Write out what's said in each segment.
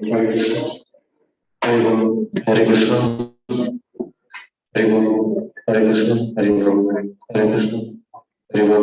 Hare Krishna, Hare Krishna, Hare Krishna, Hare Krishna, Hare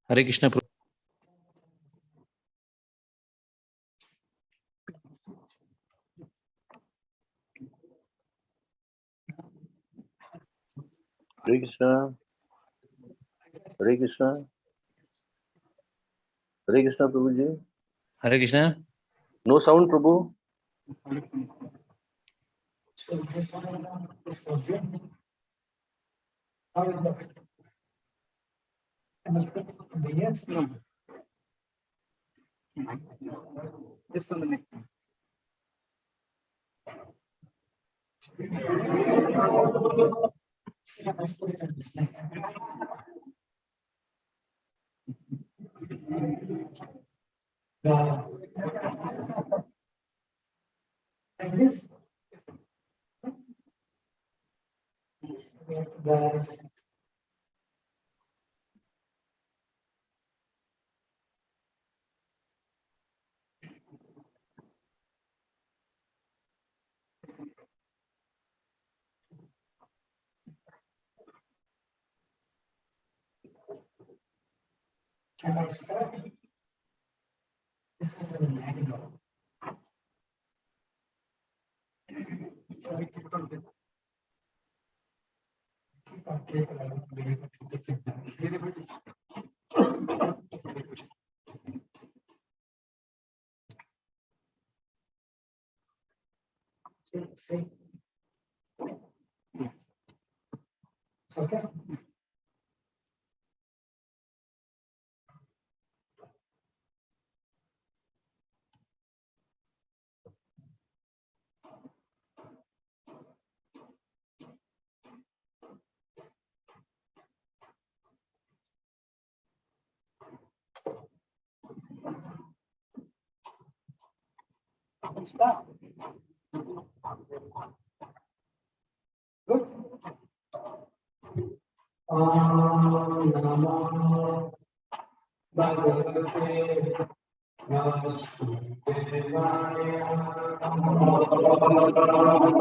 Hare Krishna. Hare Krishna, Hare Krishna, Hare Krishna, Prabhuji. Hare Krishna. No sound, Prabhu. So this one is for you. How it look? And the yes, no. This on the next one. And this. Can I start? This is an angle. Keep on taking, I won't be able to take it down. Here it is. See? It's okay. Stop. Good. Namo Bhagavate Vasudevaya. Namo Bhagavate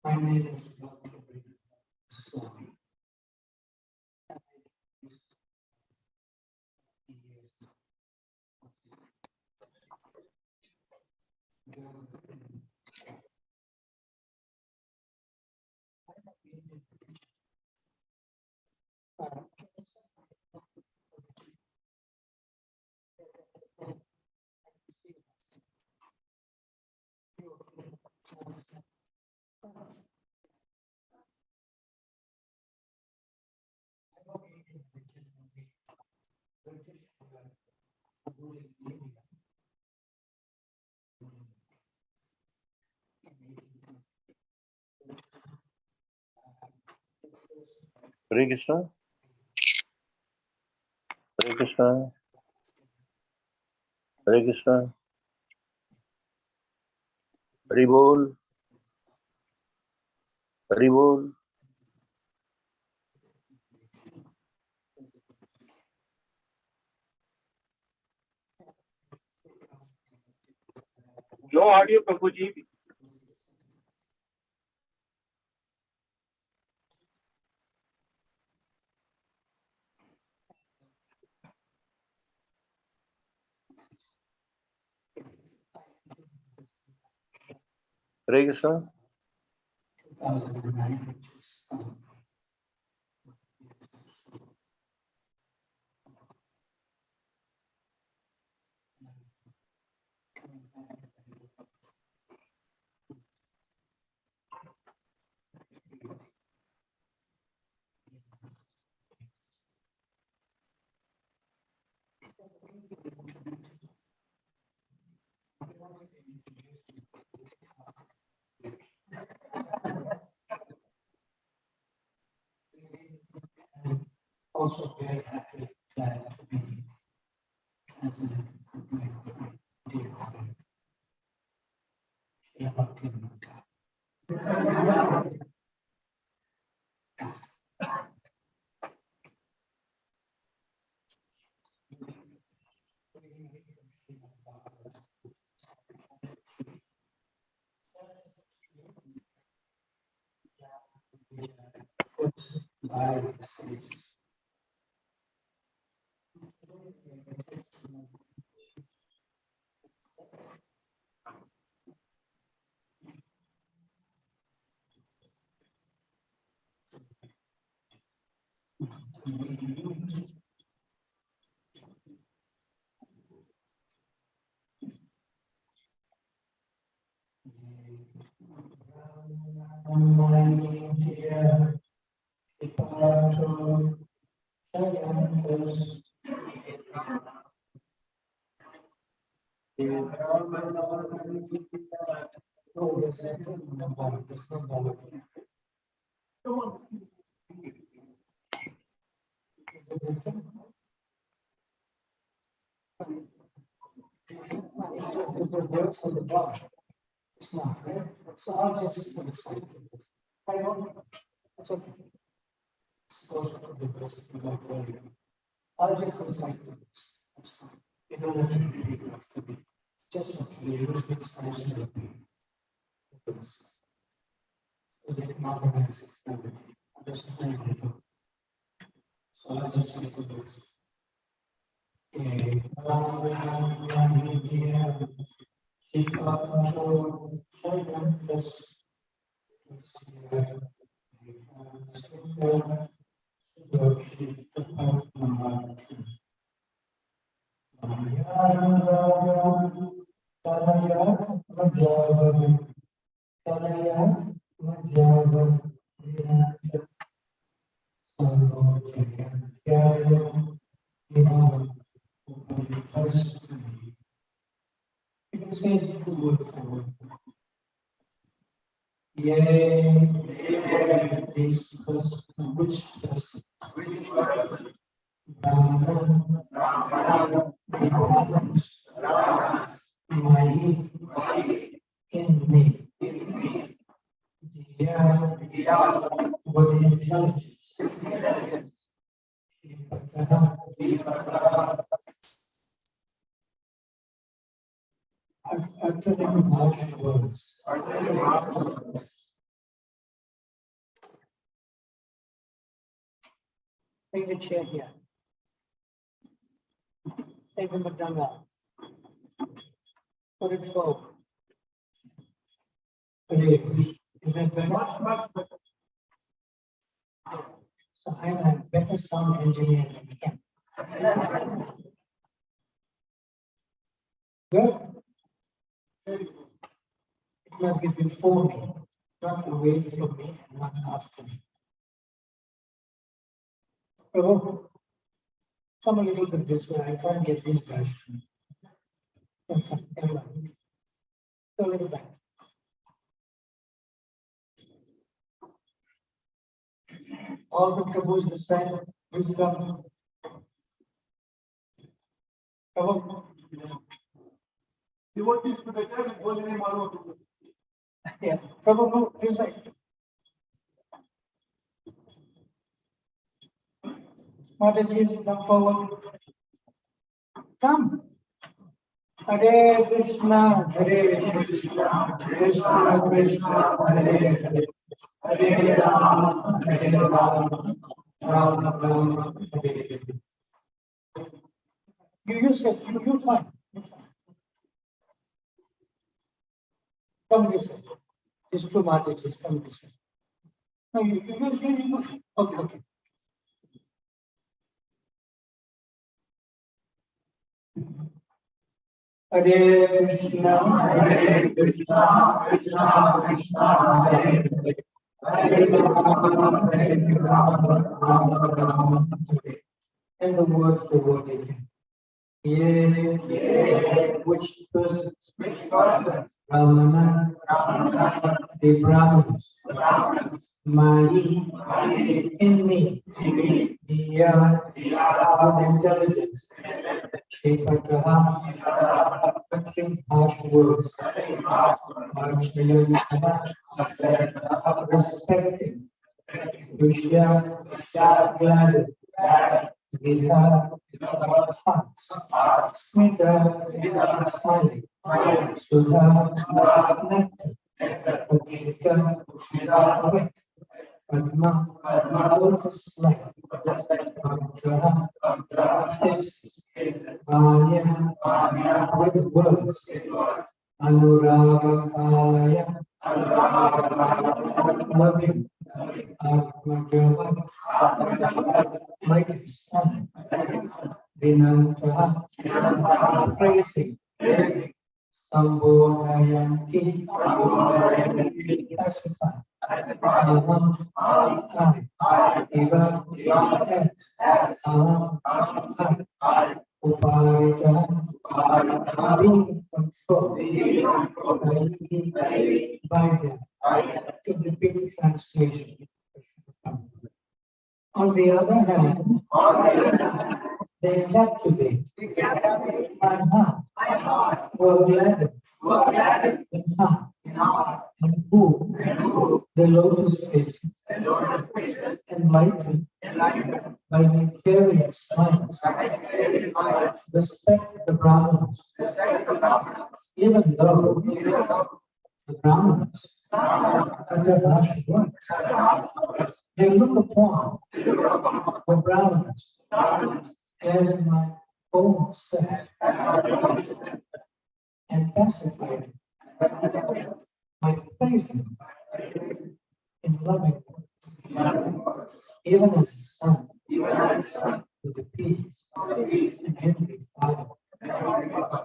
my name is Swami. Hare Krishna. Hare Krishna. Hare Krishna. Hare Bol. Hare Bol. No audio, Prabhuji. Hare Krishna. 2009. Also very happy, glad to be translated to my dear friend, Srila Bhakti. By the sages. on the bar. It's not, right? So I'll just put aside. I don't, it's okay. I'll just recite this. That's fine. You don't have to read it after me. Just have to read it. It's fine. So they can organize it. I'll just play it. So I'll just say the verse. You can say it word for word. Yea, this person, which person? Brahmana, Maya, in me. Diya, with intelligence. I'm telling you harsh words. Take the chair here. Take the madanga. Put it forward. Is that better? Much better. So I'm a better sound engineer than him. Good. It must be before me, not away from me, and not after me. Oh, come a little bit this way. I can't get these guys. Come on. Go a little back. All the Prabhus this side, please come. Come on. You want this to be done? Yeah, Prabhu, this side. Mataji, come forward. Come. Hare Krishna, Hare Krishna, Krishna Krishna, Hare Hare, Hare Rama, Hare Rama, Rama Rama, Hare Hare. You said, you're fine. Come this way. These two Matajis, come this way. No, you. Okay. Hare Krishna, Krishna Krishna, Hare Hare, Hare Rama, Rama Rama, Hare. And the word for word again. Yea, which persons? Brahmana, the Brahmanas, Maya, in me, Diya, with intelligence, Shepataha, uttering harsh words, respecting, Vishya, glad, Vidha, hearts, Smita, smiling, Sudha, nectar, Ukshita, wet, Padma, lotus like, Mantra, taste, Vanya, with words, Anuraga Kalaya, loving, Atmajava, mighty son, Vinanta, praising, Sambodhayanti, pacify, Aham, I, Eva, as, Aham, I, Uparita, being station. On the other hand, they captivate my heart, who are gladdened in heart, and who the lotus faces enlightened by vicarious minds respect the Brahmanas, even though the Brahmanas utter harsh words. They look upon the Brahmanas as my own self and pacify them by praising in loving words, even as a son with the peace and heavenly Father,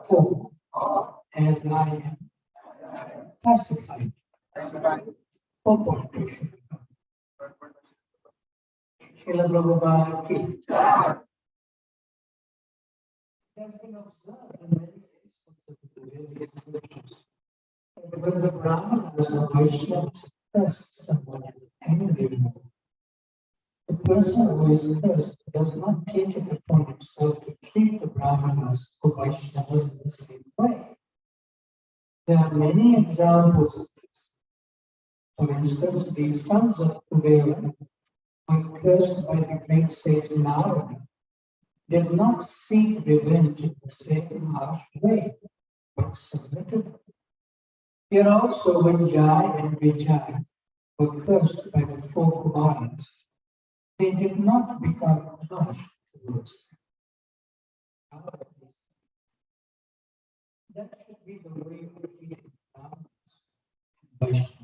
who, as I am pacified, purportation. Srila Prabhupada ki. It has been observed in many aspects of the Vedic scriptures that when the Brahmanas or Vaishnavas express someone in angry mood, the person who is cursed does not take it upon himself to treat the Brahmanas or Vaishnavas in the same way. There are many examples of this. For instance, the sons of Kuvera were cursed by the great sage Narada, did not seek revenge in the same harsh way, but submitted. Here also, when Jai and Vijay were cursed by the four Kumaras, they did not become harsh towards them. That should be the way of treating Brahmanas and Vaishnavas.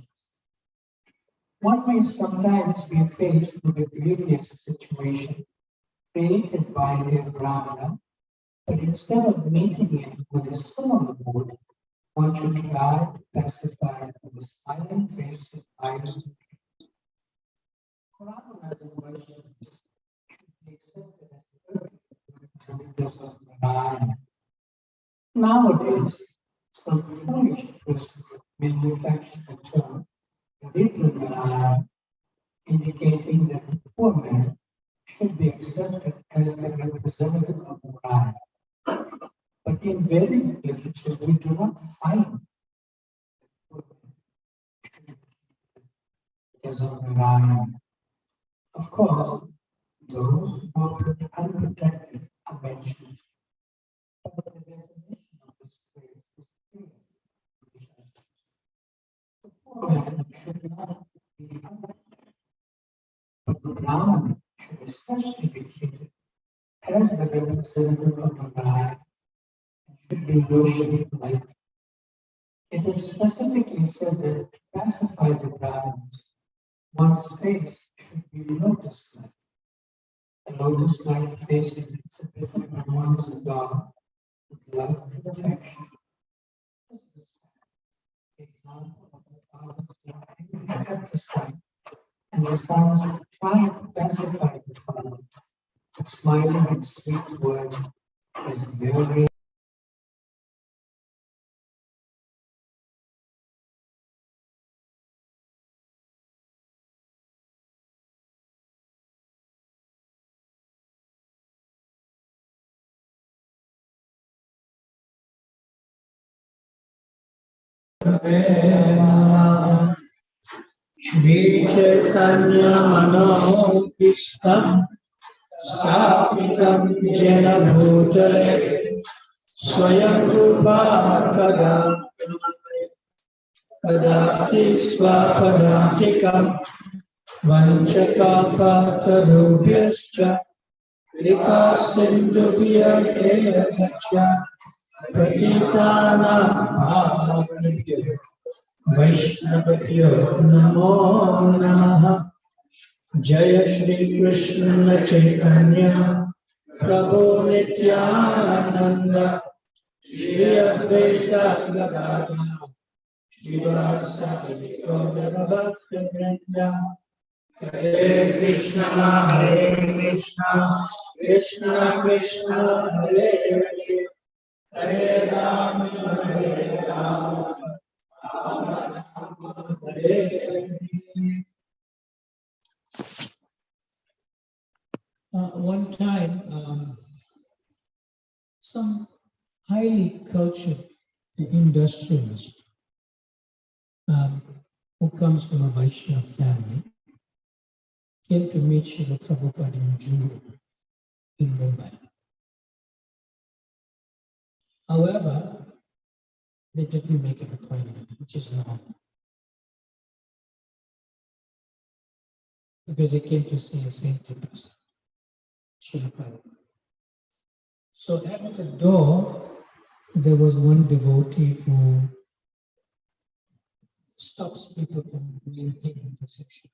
One may sometimes be faced with a grievous situation created by a Brahmana, but instead of meeting it with a similar mood, one should try to pacify it with a smiling face and eyes. Brahmanas and Vaishnavas should be accepted as representatives of Narayana. Nowadays, some foolish persons manufacture the term little Narayana, indicating that the poor man should be accepted as the representative of Narayana. But in Vedic literature, we do not find as of Narayana. Of course, those who are unprotected are mentioned. But the definition of this phrase is clear. The poor man should not be unprotected, but the Brahmana should especially be treated as the representative of Narayana and should be worshipped like. It is specifically said that to pacify the Brahmanas, one's face should be lotus-like. A lotus-like face is exhibited when one is adored with love and affection. This is the example of the father's love at the son, and the sons trying to pacify the father, but smiling and sweet words is very Manojishtam Sthapitam Jena Bhutale Swayam Rupa Kadati Swapadantikam Vanchakapatharubhyascha Krika Sindhubhya Evacha Patitanam Bhavanabhyo Vaishnavabhyo Namo Namaha. Jaya Shri Krishna Chaitanya Prabhu Nityananda Shri Advaita Gadadhara Shivasati Gaura Bhakta Vrinda Hare Krishna Krishna Krishna Hare Hare Hare Rama Rama Hare Hare. One time, some highly cultured industrialist who comes from a Vaishnava family came to meet Srila Prabhupada in June in Mumbai. However, they didn't make an appointment, which is normal. Because they came to see the same person, Srila Prabhupada. So at the door, there was one devotee who stops people from doing the section.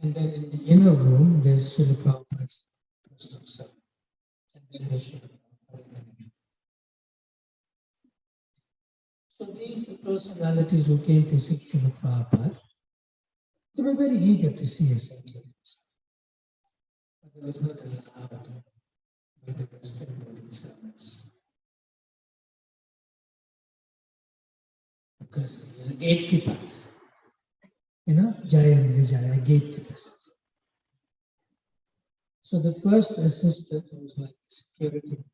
And then in the inner room, there's Srila Prabhupada's personal self. And then there's Srila Prabhupada. So these personalities who came to see Srila Prabhupada, they were very eager to see a saint. But it was not allowed by the Western Bodhisattvas. Because he's a gatekeeper. Jaya and Vijaya, gatekeepers. So the first assistant was like security,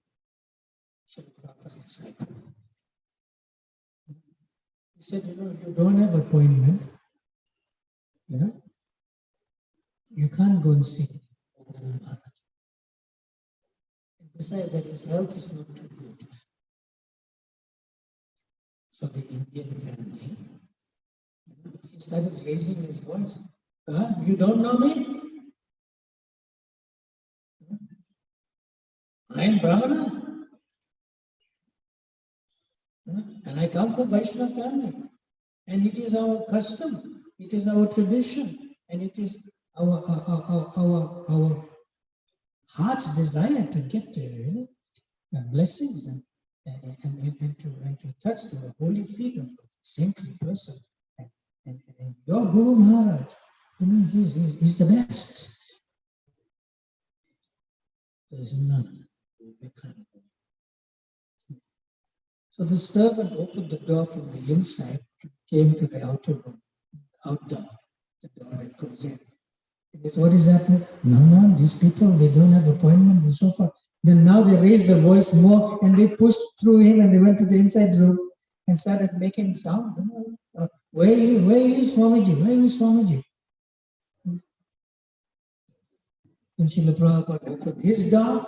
Srila Prabhupada's disciple. He said, you don't have appointment, you can't go and see Maharaj. Besides that, his health is not too good. So the Indian family, he started raising his voice. You don't know me? I am Brahmana. And I come from Vaishnava family. And it is our custom, it is our tradition, and it is our heart's desire to get blessings and to touch the holy feet of a saintly person. And your Guru Maharaj, he's the best. There's none. So the servant opened the door from the inside and came to the outer room, outdoor, the door that goes in. And he said, what is happening? No, these people, they don't have appointment and so forth. Then now they raised their voice more and they pushed through him and they went to the inside room and started making sound. Where is Swamiji? Where is Swamiji? And Srila Prabhupada opened his door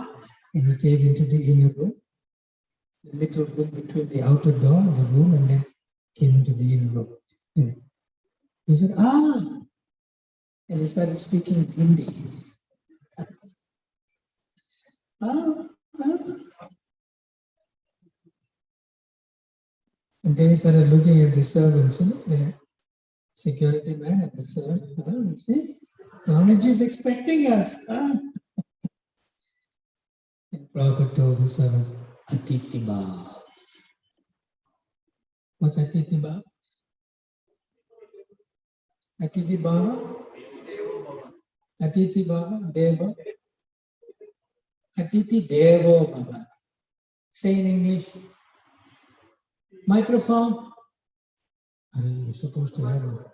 and he came into the inner room, the little room between the outer door and the room, and then came into the inner room. And he said, and he started speaking Hindi. And then he started looking at the servants, the security man and the servant. See, Swamiji is expecting us. And Prabhupada told the servants, Atiti Bhav. What's Atiti Bhav? Atiti Bhava? Atiti Bhava? Deva? Atiti Devo Bhava. Say in English. Microphone? You're supposed to have it.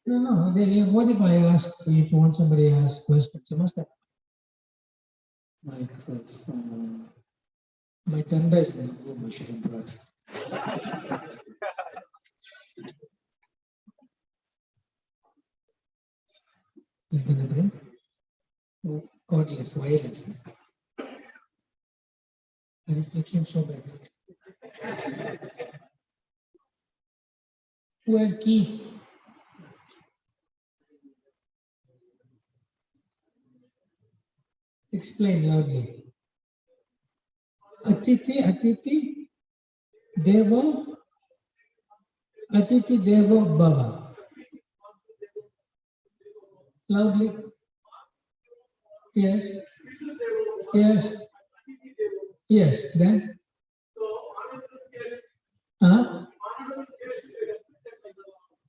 No. What if I ask, if you want somebody to ask questions, you must have microphone. My tanda is in the room, I should have brought it. He's going to bring cordless, wireless. And it became so bad. Who has key? Explain loudly. Atiti, Devo Bhava. Loudly. Yes. Then?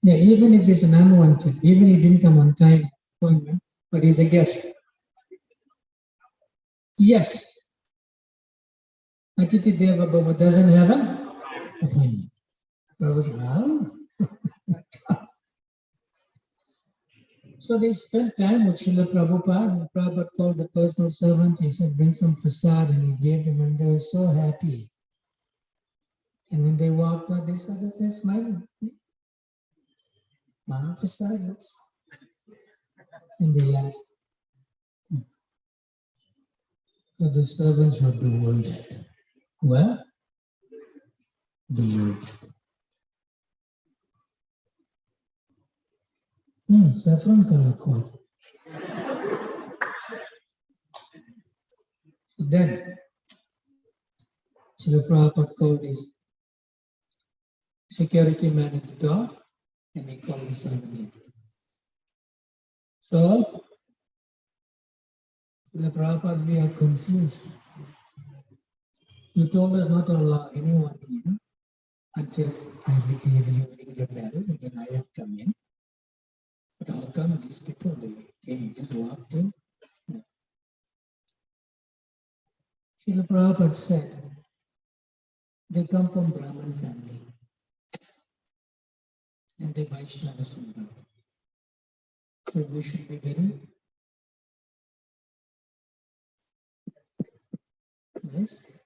Yeah, even if it's an unwanted, even if he didn't come on time appointment, but he's a guest. Yes. Atiti Deva Bhava doesn't have an appointment. I was So they spent time with Srila Prabhupada, and Prabhupada called the personal servant. He said, bring some prasad, and he gave him, and they were so happy. And when they walked out, they said that they're smiling. Mahaprasad, looks. And they laughed. So the servants were bewildered. Well, bewildered. Saffron color coat. So then, Srila Prabhupada called his security man at the door, and he called his family. So, Srila Prabhupada, we are confused. You told us not to allow anyone in until you get married, and then I have come in. But how come these people, they came, just walked in? Srila Prabhupada said, they come from Brahmin family, and they Vaishnava Sundar. So we should be very nice.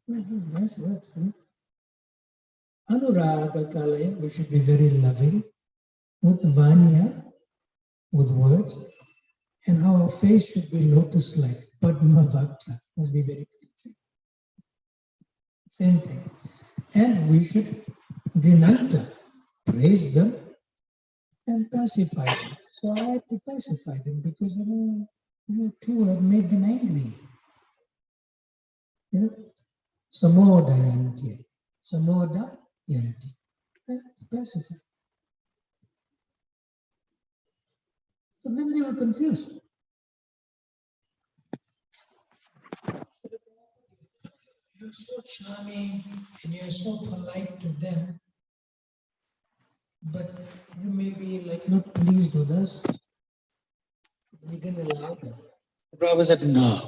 Nice words. Anuraga Kalaya, we should be very loving, with Vanya, with words, and our face should be lotus-like, Padma Vakta, must be very pleasing. Same thing. And we should Vinanta, praise them and pacify them. So I like to pacify them because you too have made them angry. Samoda yanti. Samoda yanti. To pacify. But then they were confused. You're so charming and you're so polite to them, but you may be like not pleased with us. We didn't allow them. The Prabhupada said, no.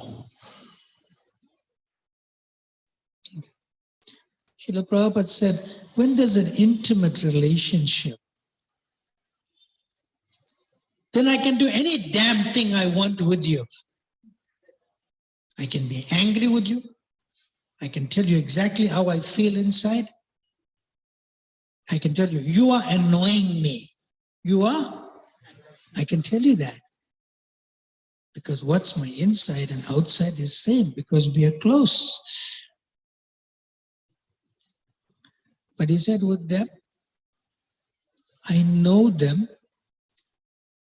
Srila Prabhupada said, when there's an intimate relationship, then I can do any damn thing I want with you. I can be angry with you. I can tell you exactly how I feel inside. I can tell you, you are annoying me. You are? I can tell you that. Because what's my inside and outside is same, because we are close. But he said with them, I know them,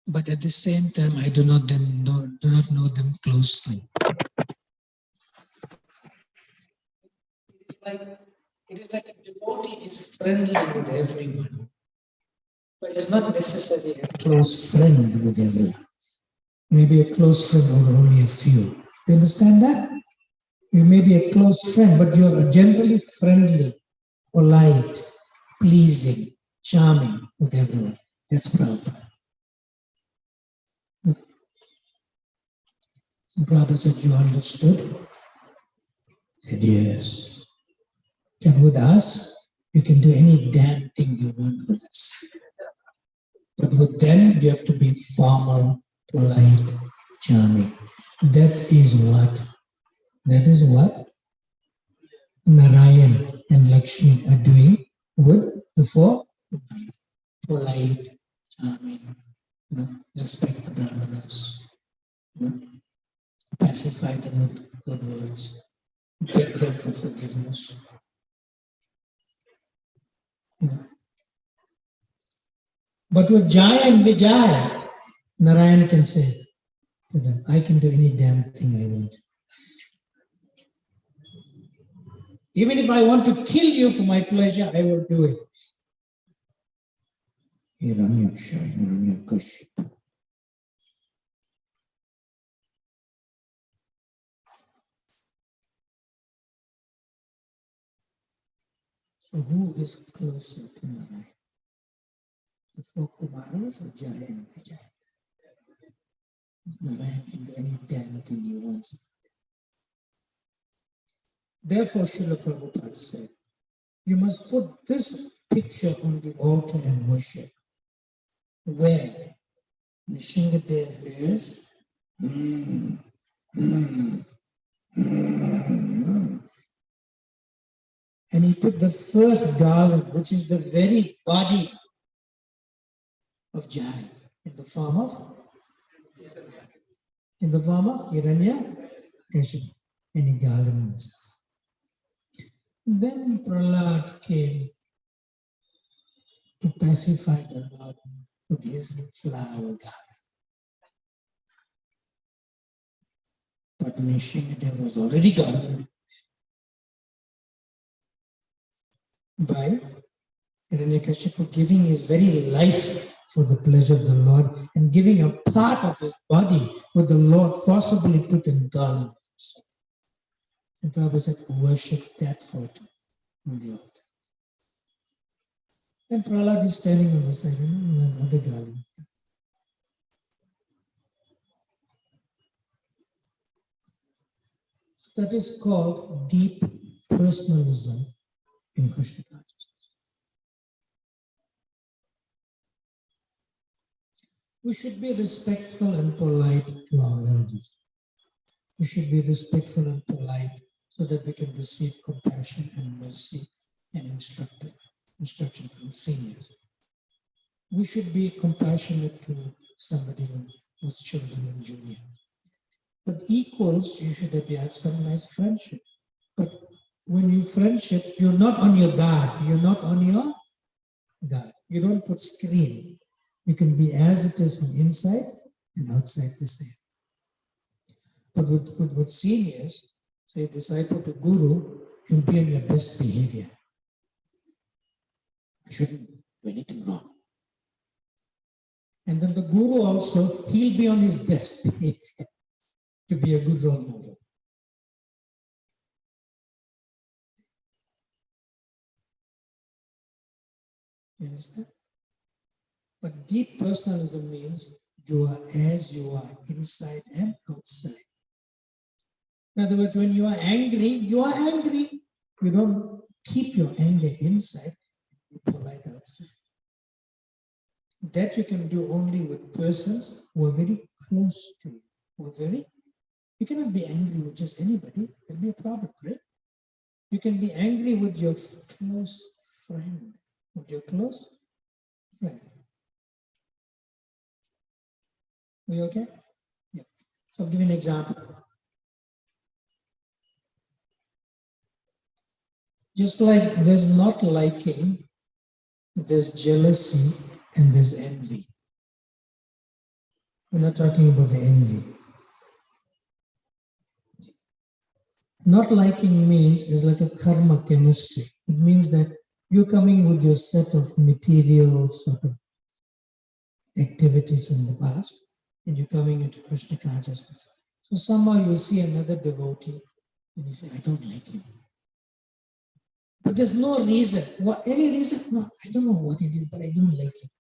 but at the same time, I do not know them closely. It is like a devotee is friendly with everyone, but it's not necessarily a close friend with everyone. Maybe a close friend or only a few. You understand that? You may be a close friend, but you're generally friendly, polite, pleasing, charming with everyone. That's Prabhupada. Prabhupada said, you understood? He said, yes. And with us, you can do any damn thing you want with us. But with them, you have to be formal, polite, charming. That is what Narayan and Lakshmi are doing with the four polite, charming, respect the brahmanas, pacify them with good words, beg them for forgiveness. But with Jaya and Vijaya, Narayan can say to them, I can do any damn thing I want. Even if I want to kill you for my pleasure, I will do it. Hiranyaksha, Hiranyakashipu. So who is closer to Narayan? The four Kumaras or Jaya and Vijaya? Narayan can do any damn thing he wants. Therefore, Srila Prabhupada said, you must put this picture on the altar and worship. Where? Nishingadev is and he took the first garland, which is the very body of Jai, in the form of Hiranya Kashipu, and he garlanded himself. Then Prahlad came to pacify the Lord with his flower garland. But Nishingadev was already garlanded by Hiranyakashipu, giving his very life for the pleasure of the Lord and giving a part of his body what the Lord forcibly took and garlanded himself. And Prabhupada said, worship that photo on the altar. And Prahlad is standing on the side, another garland. That is called deep personalism in Krishna consciousness. We should be respectful and polite to our elders. We should be respectful and polite so that we can receive compassion and mercy and instruction from seniors. We should be compassionate to somebody who's children and junior. But equals, you should have some nice friendship. But when you friendship, you're not on your guard. You're not on your guard. You don't put screen. You can be as it is from inside and outside the same. But with seniors, say disciple to guru, you'll be on your best behavior. I shouldn't do anything wrong. And then the guru also, he'll be on his best behavior to be a good role model. You understand? But deep personalism means you are as you are, inside and outside. In other words, when you are angry, you are angry. You don't keep your anger inside, you polite outside. That you can do only with persons who are very close to you. You cannot be angry with just anybody. There'll be a problem, right? You can be angry with your close friend. With your close friend. Are you okay? Yeah. So I'll give you an example. Just like there's not liking, there's jealousy and there's envy. We're not talking about the envy. Not liking means is like a karma chemistry. It means that you're coming with your set of material sort of activities in the past, and you're coming into Krishna consciousness. So somehow you see another devotee, and you say, I don't like him. But there's no reason. Any reason? No, I don't know what it is, but I don't like him.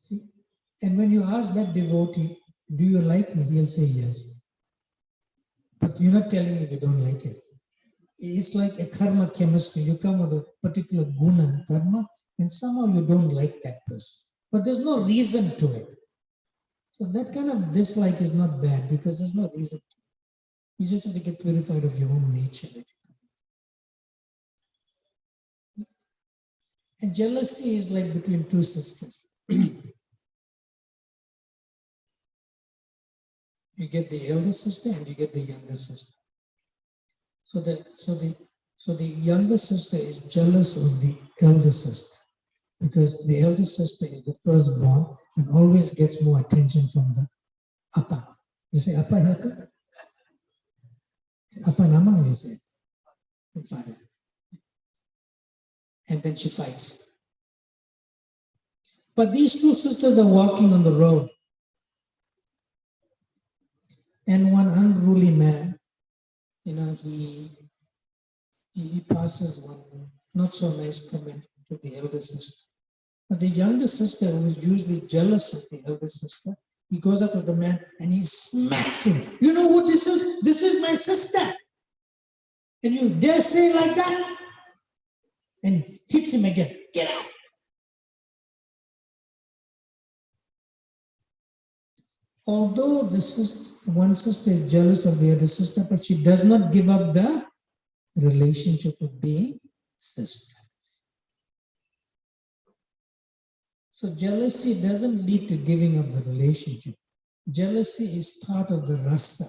See? And when you ask that devotee, do you like me? He'll say yes. But you're not telling him you don't like him. It's like a karma chemistry. You come with a particular guna and karma, and somehow you don't like that person. But there's no reason to it. So that kind of dislike is not bad because there's no reason to it. You just have to get purified of your own nature. And jealousy is like between two sisters. You get the elder sister and you get the younger sister. So the younger sister is jealous of the elder sister because the elder sister is the firstborn and always gets more attention from the appa. You say appa here? Appa nama, you say. Father. And then she fights. But these two sisters are walking on the road. And one unruly man, he passes one not so nice comment to the elder sister. But the younger sister, who is usually jealous of the elder sister, he goes up to the man and he smacks him. You know who this is? This is my sister. And you dare say like that? And hits him again. Get out. although one sister is jealous of the other sister, but she does not give up the relationship of being sister. So jealousy doesn't lead to giving up the relationship. Jealousy is part of the rasa,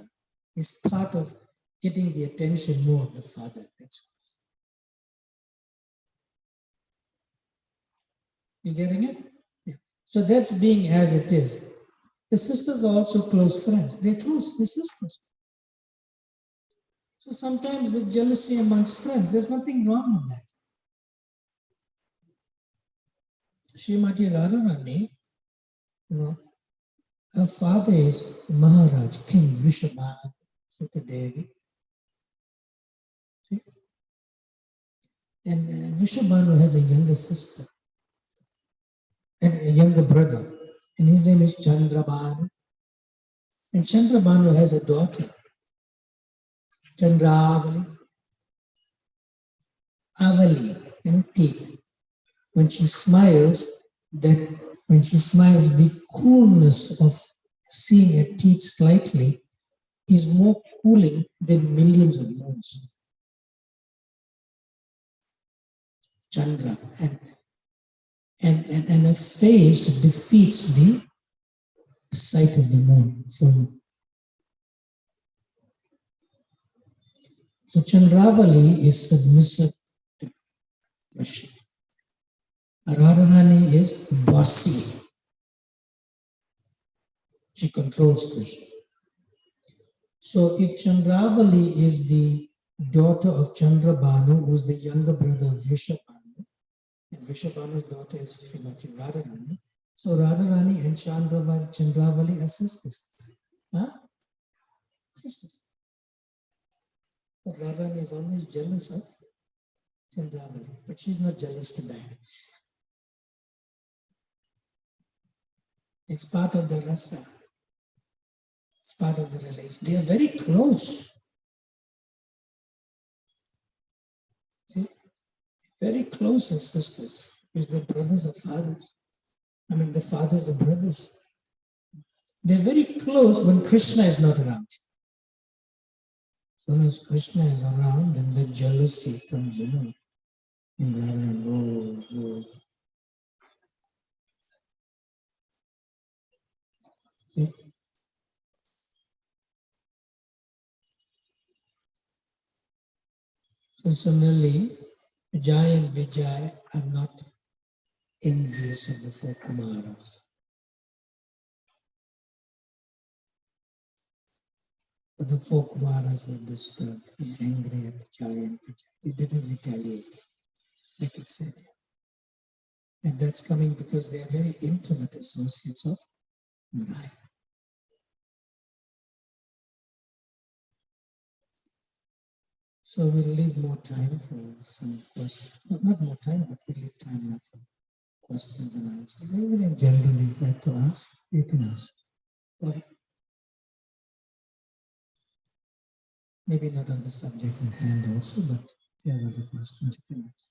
is part of getting the attention more of the father. That's all. You getting it? Yeah. So that's being as it is. The sisters are also close friends. They're close, they're sisters. So sometimes there's jealousy amongst friends. There's nothing wrong with that. Srimati Radharani, her father is Maharaj, King Vrishabhanu Sukadevi. See? And Vrishabhanu has a younger sister and a younger brother, and his name is Chandrabhanu. And Chandrabhanu has a daughter, Chandravali, Avali, and teeth. When she smiles, the coolness of seeing her teeth slightly is more cooling than millions of moons. Chandra, and her face defeats the sight of the moon, full moon. So Chandravali is submissive to Krishna. Radharani is bossy. She controls Krishna. So if Chandravali is the daughter of Chandrabhanu, who is the younger brother of Vrishabhanu, and Vrishabhanu's daughter is Srimati Radharani, so Radharani and Chandravali are sisters. Huh? Sisters. But Radharani is always jealous of Chandravali, but she's not jealous to back. It's part of the rasa. It's part of the relation. They are very close. See? Very close as sisters, because they're brothers or fathers. I mean, the fathers are brothers. They're very close when Krishna is not around. As soon as Krishna is around, then the jealousy comes, And See? So similarly, Jai and Vijay are not envious of the four Kumaras. But the four Kumaras were disturbed and angry at Jai and Vijay. They didn't retaliate, I could say. And that's coming because they are very intimate associates of Narayana. So we'll leave more time for some questions. Not more time, but we'll leave time now for questions and answers. Even in general, you'd like to ask, you can ask. Go ahead. Maybe not on the subject in hand also, but if you have other questions, you can ask.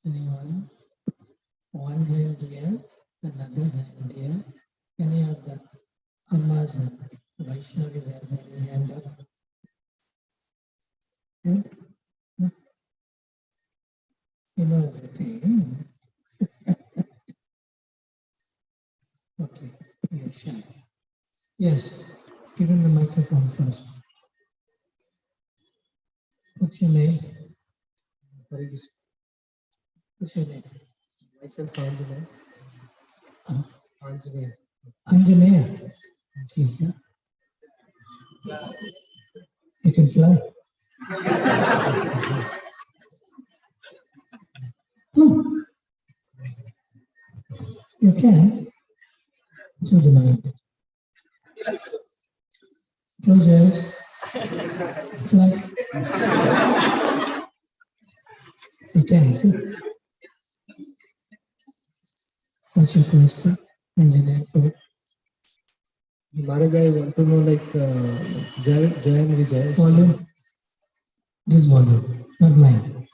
Anyone? One hand here, another hand here. Any of the Ammas and Vaishnavis have any hand up? And you know everything. Okay, you're shy. Yes, give him the microphone first. What's your name? What's your name? Myself, Anjaney. Anjaney. Anjaneya. See here. You can fly. No. You can. Through the mind. Close your eyes. Fly. You can, see? What's your question? Anjaneya. Maharaj, I want to know Jai and Vijay. Volume. This volume, not mine.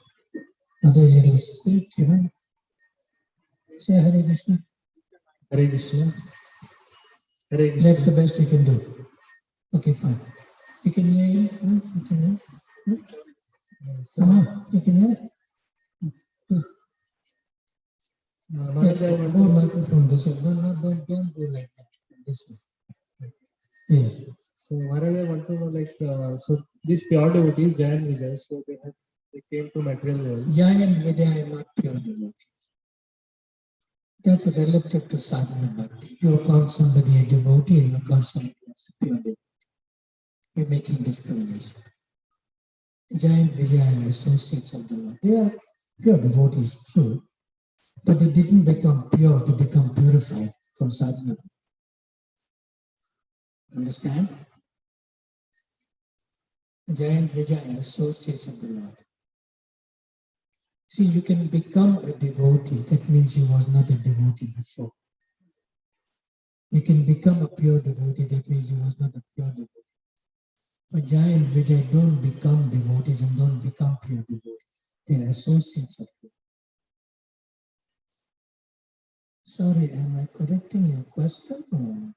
Otherwise it will speak, Say Hare Krishna. Hare Krishna. That's the best you can do. Okay, fine. You can hear him? You can hear? Come on, you can hear? Maharaj, I want More microphone this way. Don't do like that. This way. Yes. So Maharaj, I want to know, like, so these pure devotees, Jai and Vijay, so they came to material world. Jai and Vijay are not pure devotees. That's a relative to sadhana bhakti. You call somebody a devotee and you call somebody else a pure devotee. You're making discrimination. Jai and Vijay are associates of the Lord. They are pure devotees, true, but they didn't become pure to become purified from sadhana. Understand? Jai and Vijay are associates of the Lord. See, you can become a devotee. That means you was not a devotee before. You can become a pure devotee. That means you was not a pure devotee. But Jai and Vijay don't become devotees and don't become pure devotees. They are associates of you. Sorry, am I correcting your question? Or?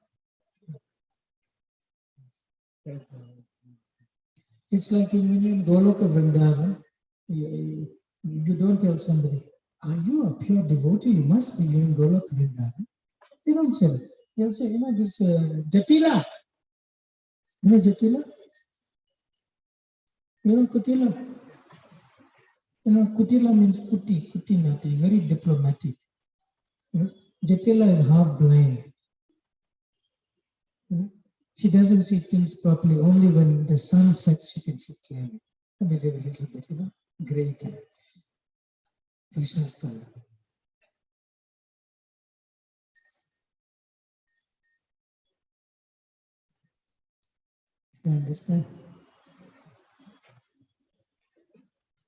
It's like when you're in Goloka Vrindavan, you don't tell somebody, are you a pure devotee? You must be in Goloka Vrindavan. They don't say that. They'll say, this Jatila. You know Jatila? You know Kutila? Kutila means kuti nati, very diplomatic. Jatila is half blind. She doesn't see things properly. Only when the sun sets, she can see clearly. And they live a little bit, gray time. Krishna's color. You understand?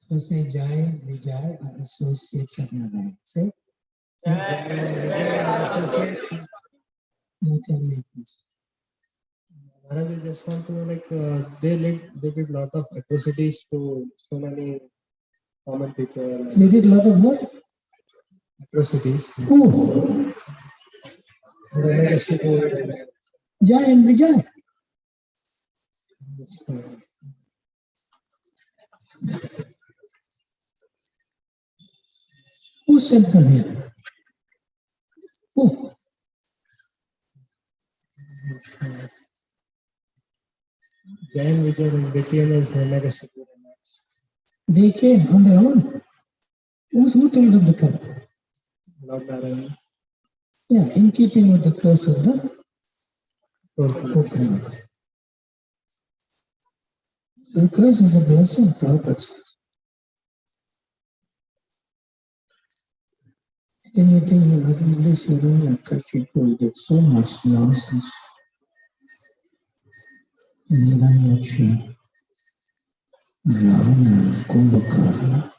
So say Jai and Vijay are associates of Narayan. Say Jai and Vijay are associates. no, tell me a question. Maharaj, I just want to know, like, they did lot of atrocities to so many common people. They did a lot of what? Atrocities. Who? Jai and Vijay. Who sent them here? Who? Jai and Vijay and Bhakti is Hiranyakashipu. They came on their own. Who told them to come? Lord Narayan. Yeah, in keeping with the curse of the coconut. The curse is a blessing, Prabhupada. Then you think this Hiranyakashipu did so much nonsense. Hiranyaksha, Ravana, Kumbhakarna,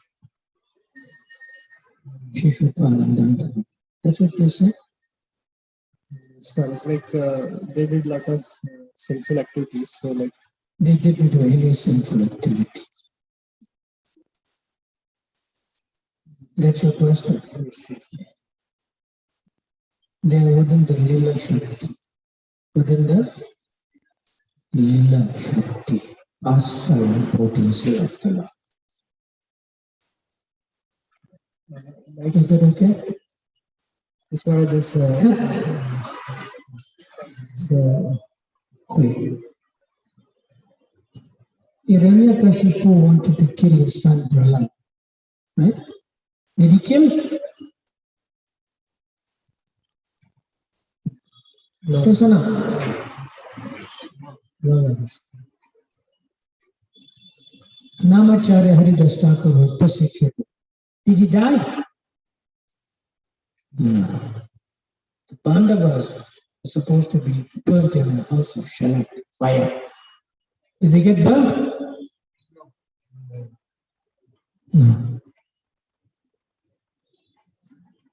Shishupala. That's what you said? So it's like they did lot of sinful activities. So like they didn't do any sinful activity. That's your question. They are within the Lila Shakti. Within the Lila Shakti, pastime potency of the Lord. Is that okay? this one I just so wait. Hiranyakashipu wanted to kill his son Brhat, right? Did he kill? no. No. Namacharya Haridas Thakur was persecuted. Did he die? No. The Pandavas were supposed to be burnt in the house of Shalak, fire. Did they get burnt? No.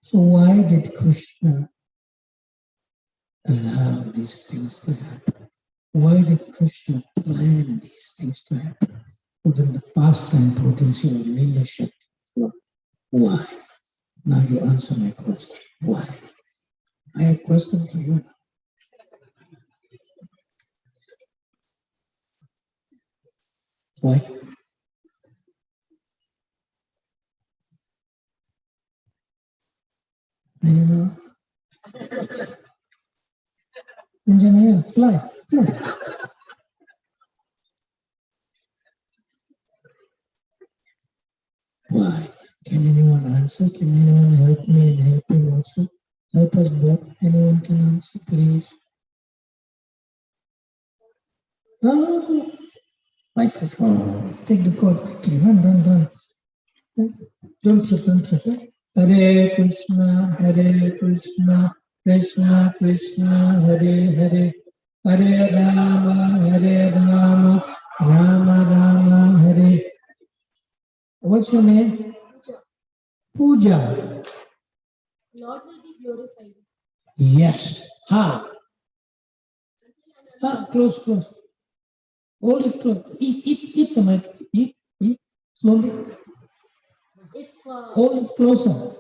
So why did Krishna allow these things to happen? Why did Krishna plan these things to happen? Within the pastime potency of Lila Shakti. Why? Now you answer my question. Why? I have a question for you now. Why? I don't know. Engineer, fly. Come on. Why? Can anyone answer? Can anyone help me and help him also? Help us both. Anyone can answer, please? Oh, microphone. Take the cord quickly. Run. Don't trip. Hare Krishna, Krishna Krishna, Hare Rama, Rama, Hare. What's your name? Puja. Lord will be glorified. Yes. How? Close. Hold it close. Eat the mic. Eat. Slowly. If Hold it closer.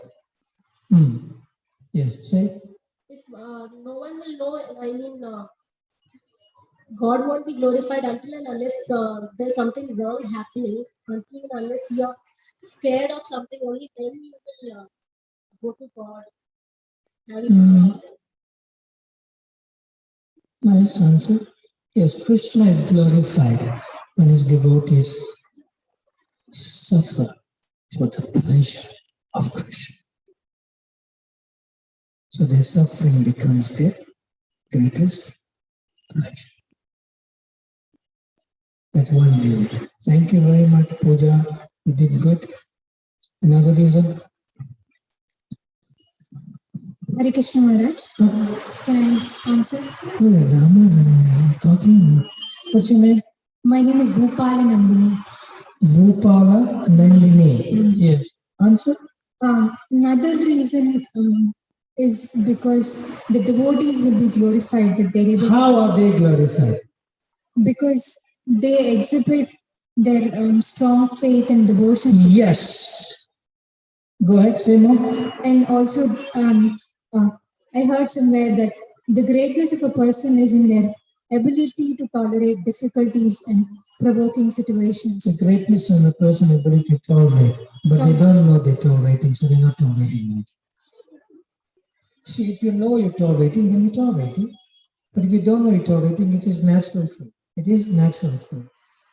Yes, say. if no one will know, God won't be glorified until and unless there's something wrong happening. Until and unless you're scared of something, only then you will go to God. And Nice answer. Yes, Krishna is glorified when his devotees suffer for the pleasure of Krishna. So their suffering becomes their greatest pleasure. That's one reason. Thank you very much, Pooja. You did good. Another reason? Hare Krishna Maharaj. Can I answer? Oh, yeah, Rama's talking. What's your name? My name is Bhupala Nandini. Bhupala Nandini. Yes. Answer? Another reason is because the devotees will be glorified. That they're able. How are they glorified? Because they exhibit their strong faith and devotion. Yes. Go ahead, say more. And also, I heard somewhere that the greatness of a person is in their ability to tolerate difficulties and provoking situations. The greatness of the person ability to tolerate, but they don't know they're tolerating, so they're not tolerating it. See, if you know you're tolerating, then you're tolerating. But if you don't know you're tolerating, it is natural flow. It is natural flow.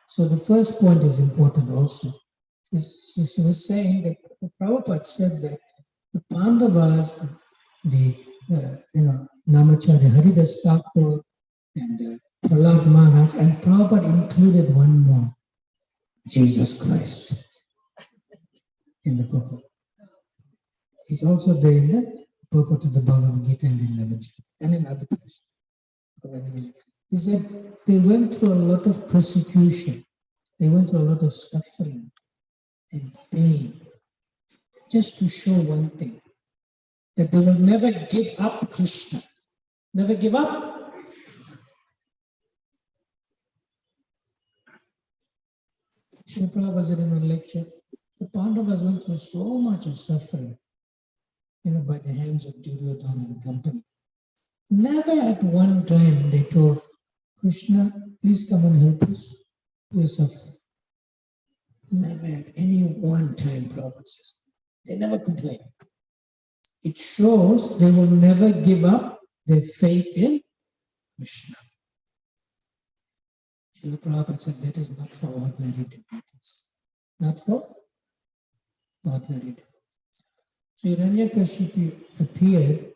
So the first point is important also. He was saying that Prabhupada said that the Pandavas, the Namacharya Haridas Thakur and Prahlad Maharaj, and Prabhupada included one more, Jesus Christ, in the purport. He's also there in the purport of the Bhagavad Gita in the 11th chapter and in other places. He said they went through a lot of persecution, they went through a lot of suffering and pain, just to show one thing, that they will never give up Krishna. Never give up. Srila Prabhupada said in a lecture, the Pandavas went through so much of suffering, by the hands of Duryodhana and company. Never at one time they told, Krishna, please come and help us. We are suffering. Never at any one time, Prabhupada says. They never complain. It shows they will never give up their faith in Krishna. Srila Prabhupada said that is not for ordinary devotees. Not for ordinary devotees. So Hiranyakashipu appeared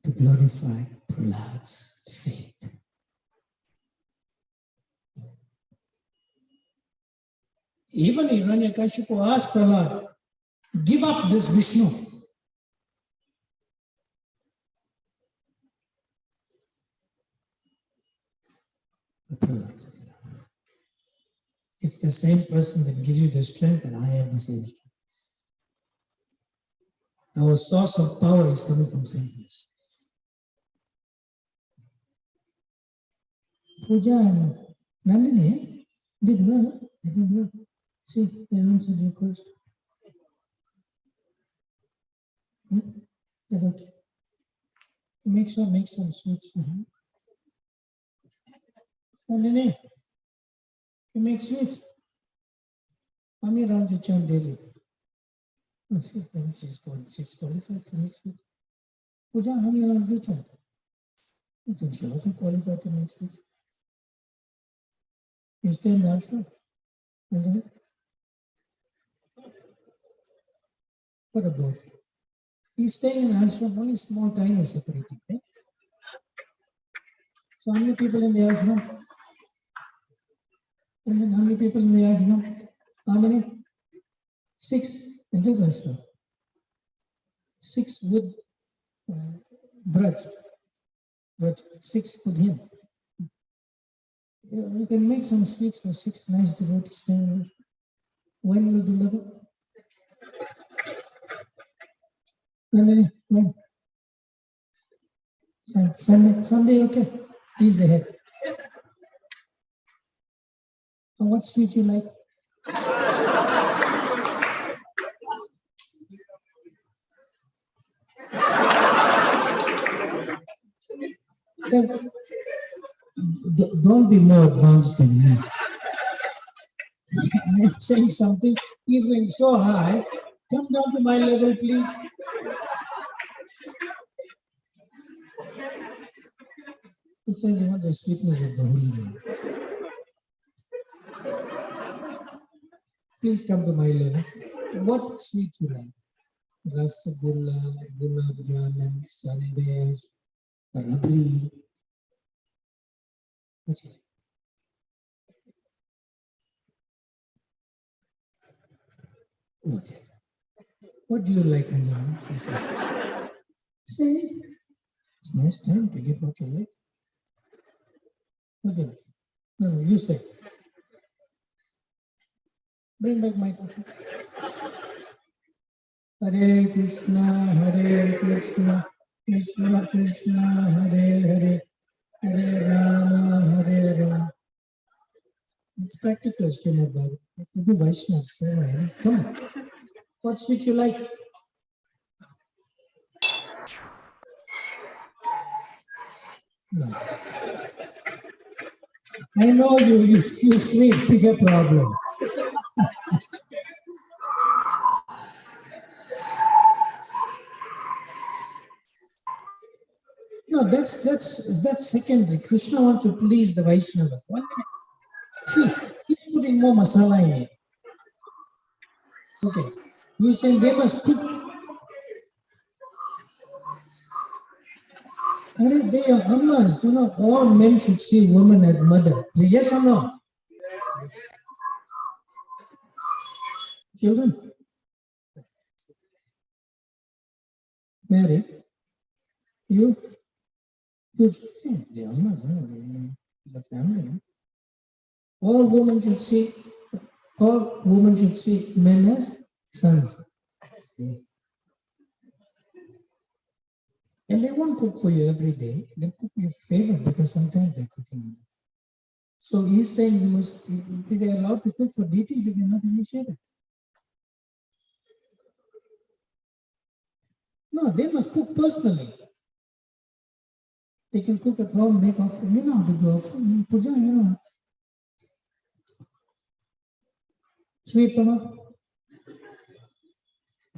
to glorify Prahlad's faith. Even Hiranyakashipu asked Prahlad, give up this Vishnu. But Prahlad said, it's the same person that gives you the strength, and I have the same strength. Our source of power is coming from the same place. Puja and Nandini did well. They did well. See, they answered your question. That okay? Make some sweets for him. Nandini, You make sweets. How many rounds you chant daily? Oh, see, then she's qualified to make sweets. Puja, how many rounds you chant? Then she also qualified to make sweets. You stay in the ashram. Anjali? What about? He's staying in the ashram, only small time is separating, right? So how many people in the ashram? And then how many people in the ashram? How many? 6 in this ashram. 6 with Brhat. 6 with him. You can make some sweets for 6 nice devotees. When will deliver? When? Sunday, okay. He's the head. And what sweet you like? Don't be more advanced than me. I'm saying something. He's going so high. Come down to my level, please. He says he wants the sweetness of the holy name. Please come to my level. What sweet you like? Rasgulla, gulab jamun, sandesh, rabri. Whatever. What do you like, Anjana? She says. Say, it's nice time to get what you like. What do you like? No, you say. Bring back microphone. Hare Krishna, Krishna Krishna, Hare Hare, Hare Rama, Hare Rama. It's practical, Srimad Bhagavatam. You have to do Vaishnava Seva. Come on. What sweet you like? No. I know you create bigger problem. No, that's secondary. Krishna wants to please the Vaishnava. 1 minute. See, he's putting more masala in it. Okay. You're saying they must cook. They are ammas. You know, all men should see women as mother. Yes or no? Children? Married? You? Good. They are ammas. The family. All women should see men as sons. And they won't cook for you every day. They'll cook you favor because sometimes they're cooking. So he's saying they are allowed to cook for deities if you're not initiated. No, they must cook personally. They can cook at home, make offering. You know how to do offering. Puja, you know. Sweet Prabhu.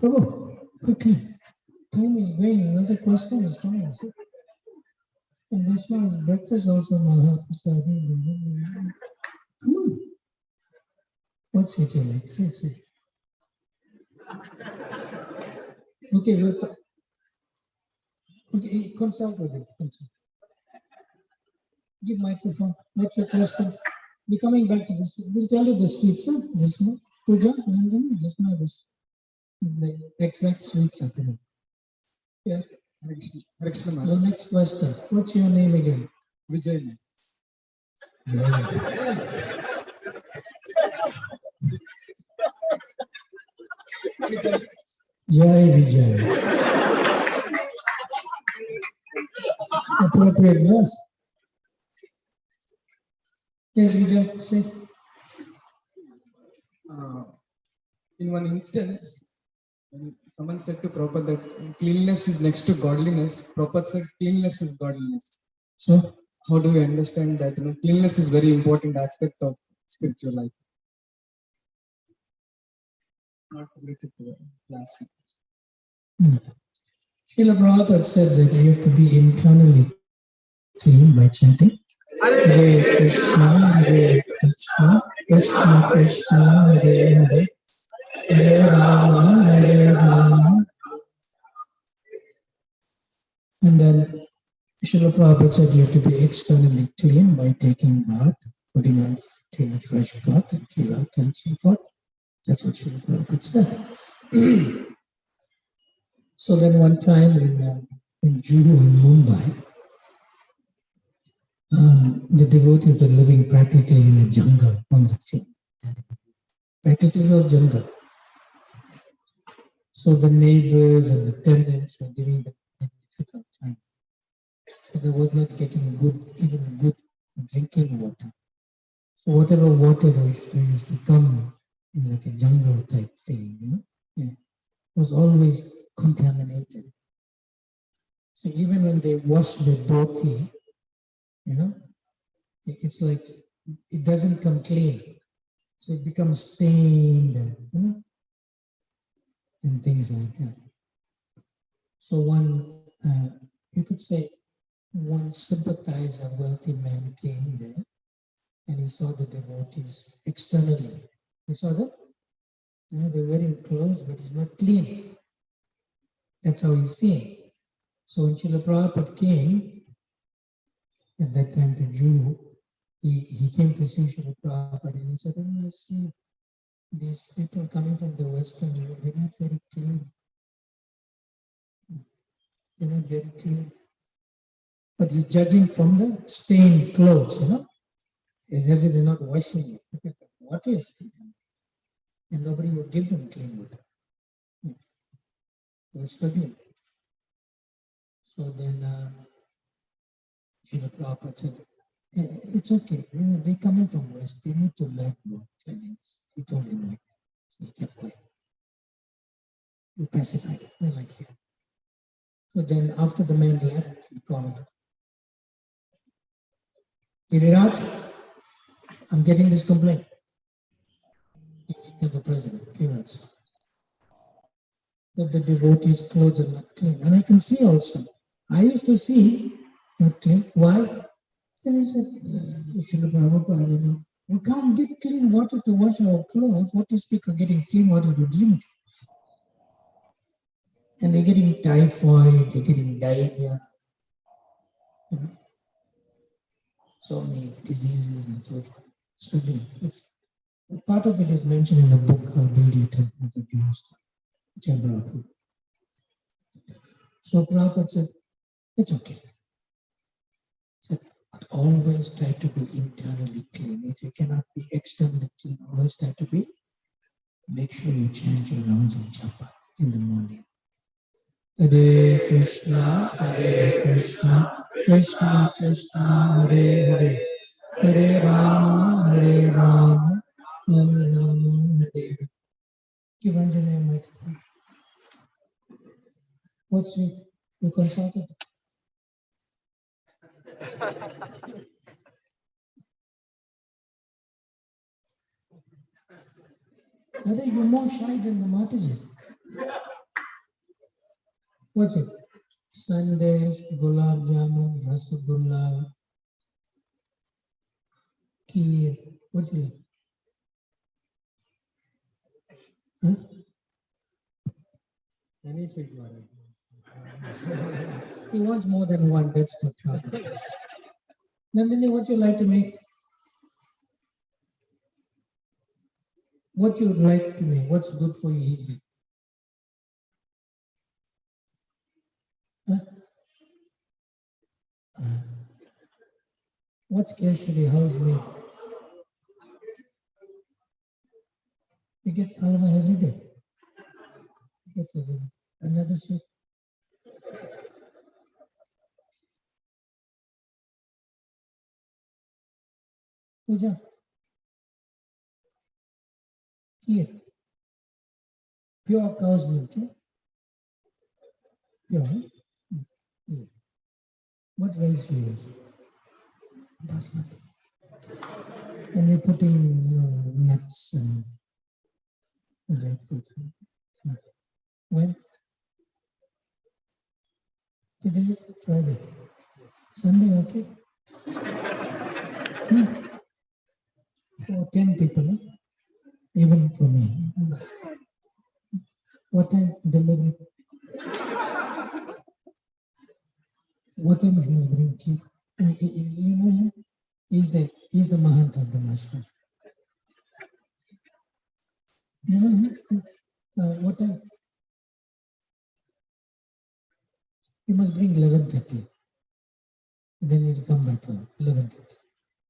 Prabhu, quickly. Time is going. Another question is coming. See? And this one is breakfast also, Maharaj. Come on. What sweet you like? Say. Okay, okay, consult with him. Give microphone. What's your question? We're coming back to this. We'll tell you the sweets, huh? Just now. Puja, just now this. The exact sweets after that. Yes. The next question. What's your name again? Vijay. Jai Vijay. Appropriate verse. Yes, Vijay, say. In one instance, when someone said to Prabhupada that cleanliness is next to godliness, Prabhupada said cleanliness is godliness. So, how do we understand that? Cleanliness is very important aspect of spiritual life. Not related to the class. Srila Prabhupada said that you have to be internally clean by chanting Hare Krishna, Hare Krishna, Krishna Krishna, Hare Hare, Hare Rama, Hare Rama. And then Srila Prabhupada said you have to be externally clean by taking bath, putting on clean fresh cloth and tilak and so forth. That's what Srila Prabhupada said. So then one time in Juhu in Mumbai, the devotees were living practically in a jungle on the sea. Practically it was jungle. So the neighbors and the tenants were giving them a difficult time. So there was not getting even good drinking water. So whatever water they used to come in like a jungle type thing, was always contaminated. So even when they wash the dhoti, it's like it doesn't come clean. So it becomes stained and things like that. So you could say, one sympathizer, wealthy man came there and he saw the devotees externally. He saw them, they're wearing clothes, but it's not clean. That's how he's seeing. So when Srila Prabhupada came, at that time to Juhu, he came to see Srila Prabhupada and he said, I see these people coming from the Western world, they're not very clean. They're not very clean. But he's judging from the stained clothes, It's as if they're not washing it, because the water is clean. And nobody will give them clean water. They were struggling. So then Srila Prabhupada said, it's okay, they're coming from West, they need to learn more cleanliness. He told him like that. So he kept quiet. He pacified it, like here. So then after the man left, he called Giriraj, I'm getting this complaint. He didn't have a president, clearance. That the devotees' clothes are not clean. And I can see also. I used to see not clean. Why? Then he said, Srila Prabhupada, we can't get clean water to wash our clothes. What to speak of getting clean water to drink? And they're getting typhoid, they're getting diarrhea, so many diseases and so forth. Struggling. Part of it is mentioned in the book, I'll read it at the Jewish story, which I brought up. So Prabhupada said, it's okay. He said, but always try to be internally clean. If you cannot be externally clean, always try to be, make sure you change your rounds of japa in the morning. Hare Krishna, Krishna Krishna, Hare Hare, Hare Rama, Rama Rama, Hare. Give Anjali a microphone. What's we consulted? Hare, you're more shy than the Mataji. What's it? Sandesh, Gulab Jamun, Rasgulla, Kheer. What do you like? Huh? He wants more than one, that's the problem. Nandini, what you like to make? What you like to make? What's good for you easy? Huh? What's Keshari? How is made? You get halwa every day. That's every day. Another sweet. Puja. Here. Pure cow's milk. Yeah? Pure. Huh? Yeah. What rice do you use? Basmati. And you're putting nuts and dry fruit. When? Today is Friday. Sunday, okay? For 10 people, even for me. What time delivery? What time he must bring key? You know him? He's the Mahant of the Mashram. You know him? What time? He must bring 11:30. Then he'll come by 12. 11:30.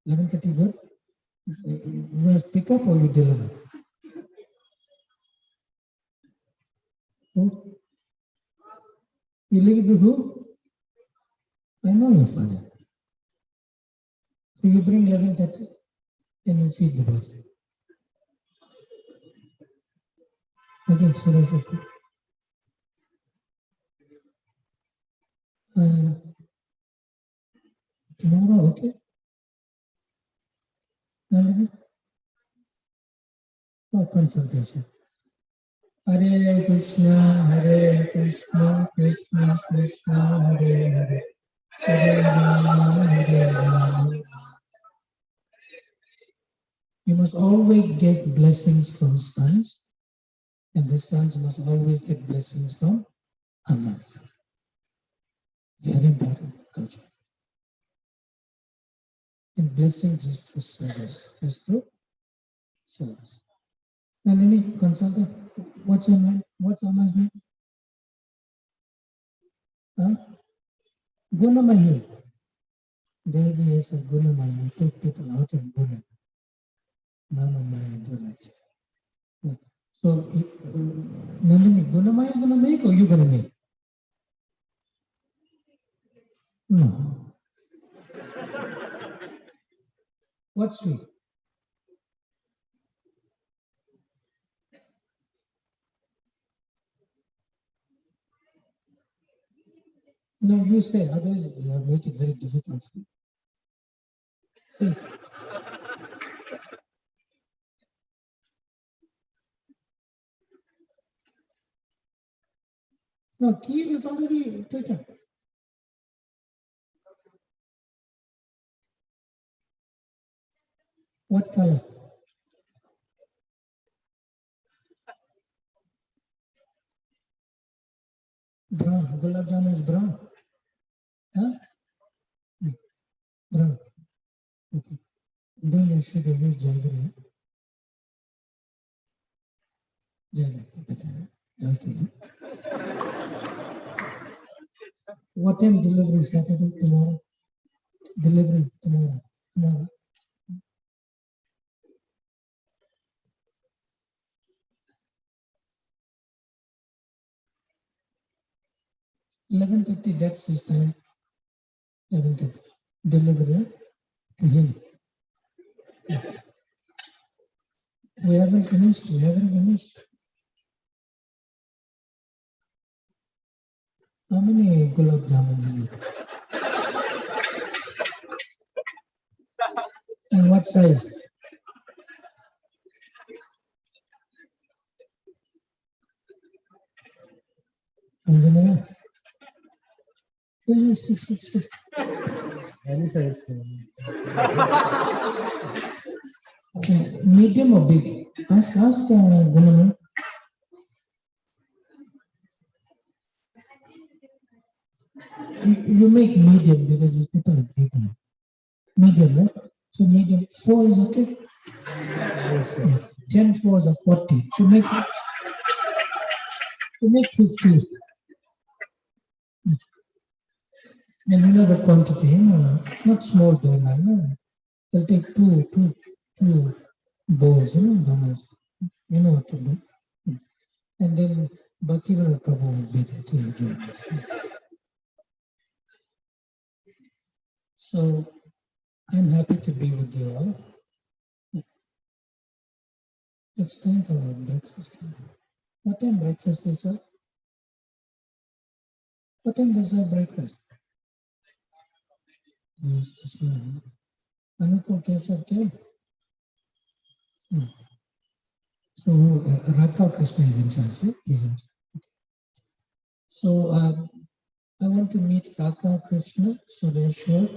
11:30 good? You must pick up or you deliver? Who? You leave it with who? I know your father. So you bring 11:30 and you feed the boys. Okay, so that's okay. Tomorrow, okay? Oh, consultation. Hare Krishna, Krishna Krishna, Hare Hare. Hare Rama, Hare Rama. You must always get blessings from sons, and the sons must always get blessings from ammas. Very important culture. And blessings is to service, is to service. Nandini, consultant, what's your name? What's amma's name? Huh? Gunamahi. Devi is a Gunamahi. You take people out of Guna. Mama Maya Guna. So, Nandini, Gunamaya is going to make or you going to make? No. What's sweet? No, you say, otherwise you will make it very difficult. See. No, key is already taken. What color? Brown. Gulab Jamun is brown. Huh? Brown. Okay. Then you should use jaggery. Jaggery. Better. Okay. What time delivery? Saturday? Tomorrow? Delivery tomorrow. Tomorrow. $11:50, that's his time. 11:30. Delivery to him. We haven't finished. We haven't finished. How many gulab jamun you eat? And what size? Engineer? Yeah, speak. Any size. Okay, medium or big? Ask Gunaman. You make medium because these people are big. Medium, right? So medium, 4 is okay? Yes, sir. 10 fours are 40. So make 50. And you know the quantity, not small donut. They'll take two bowls, donuts. You know what to do. And then Bhaktivinoda Prabhu will be there to join us. So I'm happy to be with you all. It's time for breakfast. What time breakfast is, sir? What time does our breakfast? Yes, this morning. Anukul Keshav came. So Radha Krishna is in charge. Right? He's in charge. So I want to meet Radha Krishna, Sureshwar,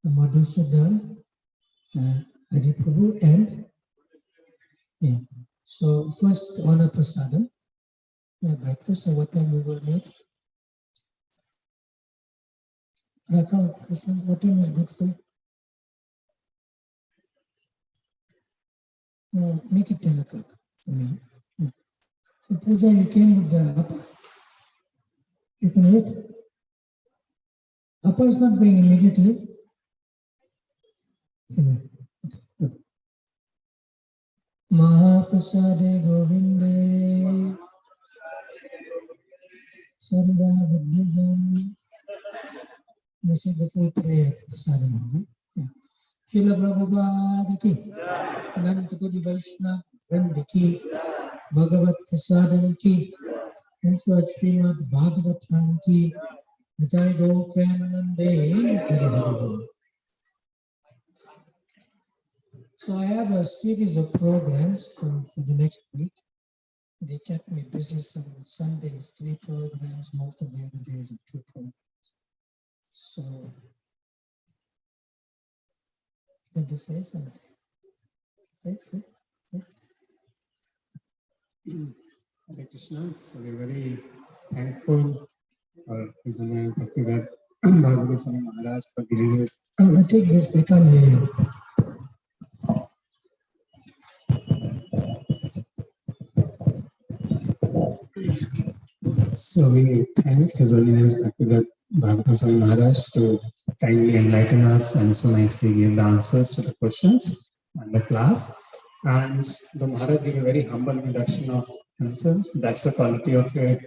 Madhusudan, Hari Prabhu, and yeah. So first honor prasadam. Breakfast. So what time we will meet? Radha Krishna, what time is good for you? No, make it 10 o'clock for me. So Pooja, you came with the Appa. You can wait. Appa is not going immediately. Okay, good. Mahaprasade Govinde Sarida Vidyajam. This is the full prayer prasadam. Right? Yeah. Srila Prabhupada ki, Ananta Kodi Vaishnava Vrinda ki, Bhagavat Prasadam ki, and for Srimad Bhagavatam ki, Nitai Gaur Premanande, Hari Hari Bol. So I have a series of programs for the next week. They kept me busy. Some Sundays, 3 programs, most of the other days, 2 programs. So, you want to say something? Say. Hare Krishna. So we're very thankful for His Honour Bhakti Swami Maharaj for giving us. I take this, they can't hear you. So we thank His Holiness Bhakti Swami Maharaj to kindly enlighten us and so nicely give the answers to the questions and the class. And the Maharaj gave a very humble introduction of himself. That's the quality of a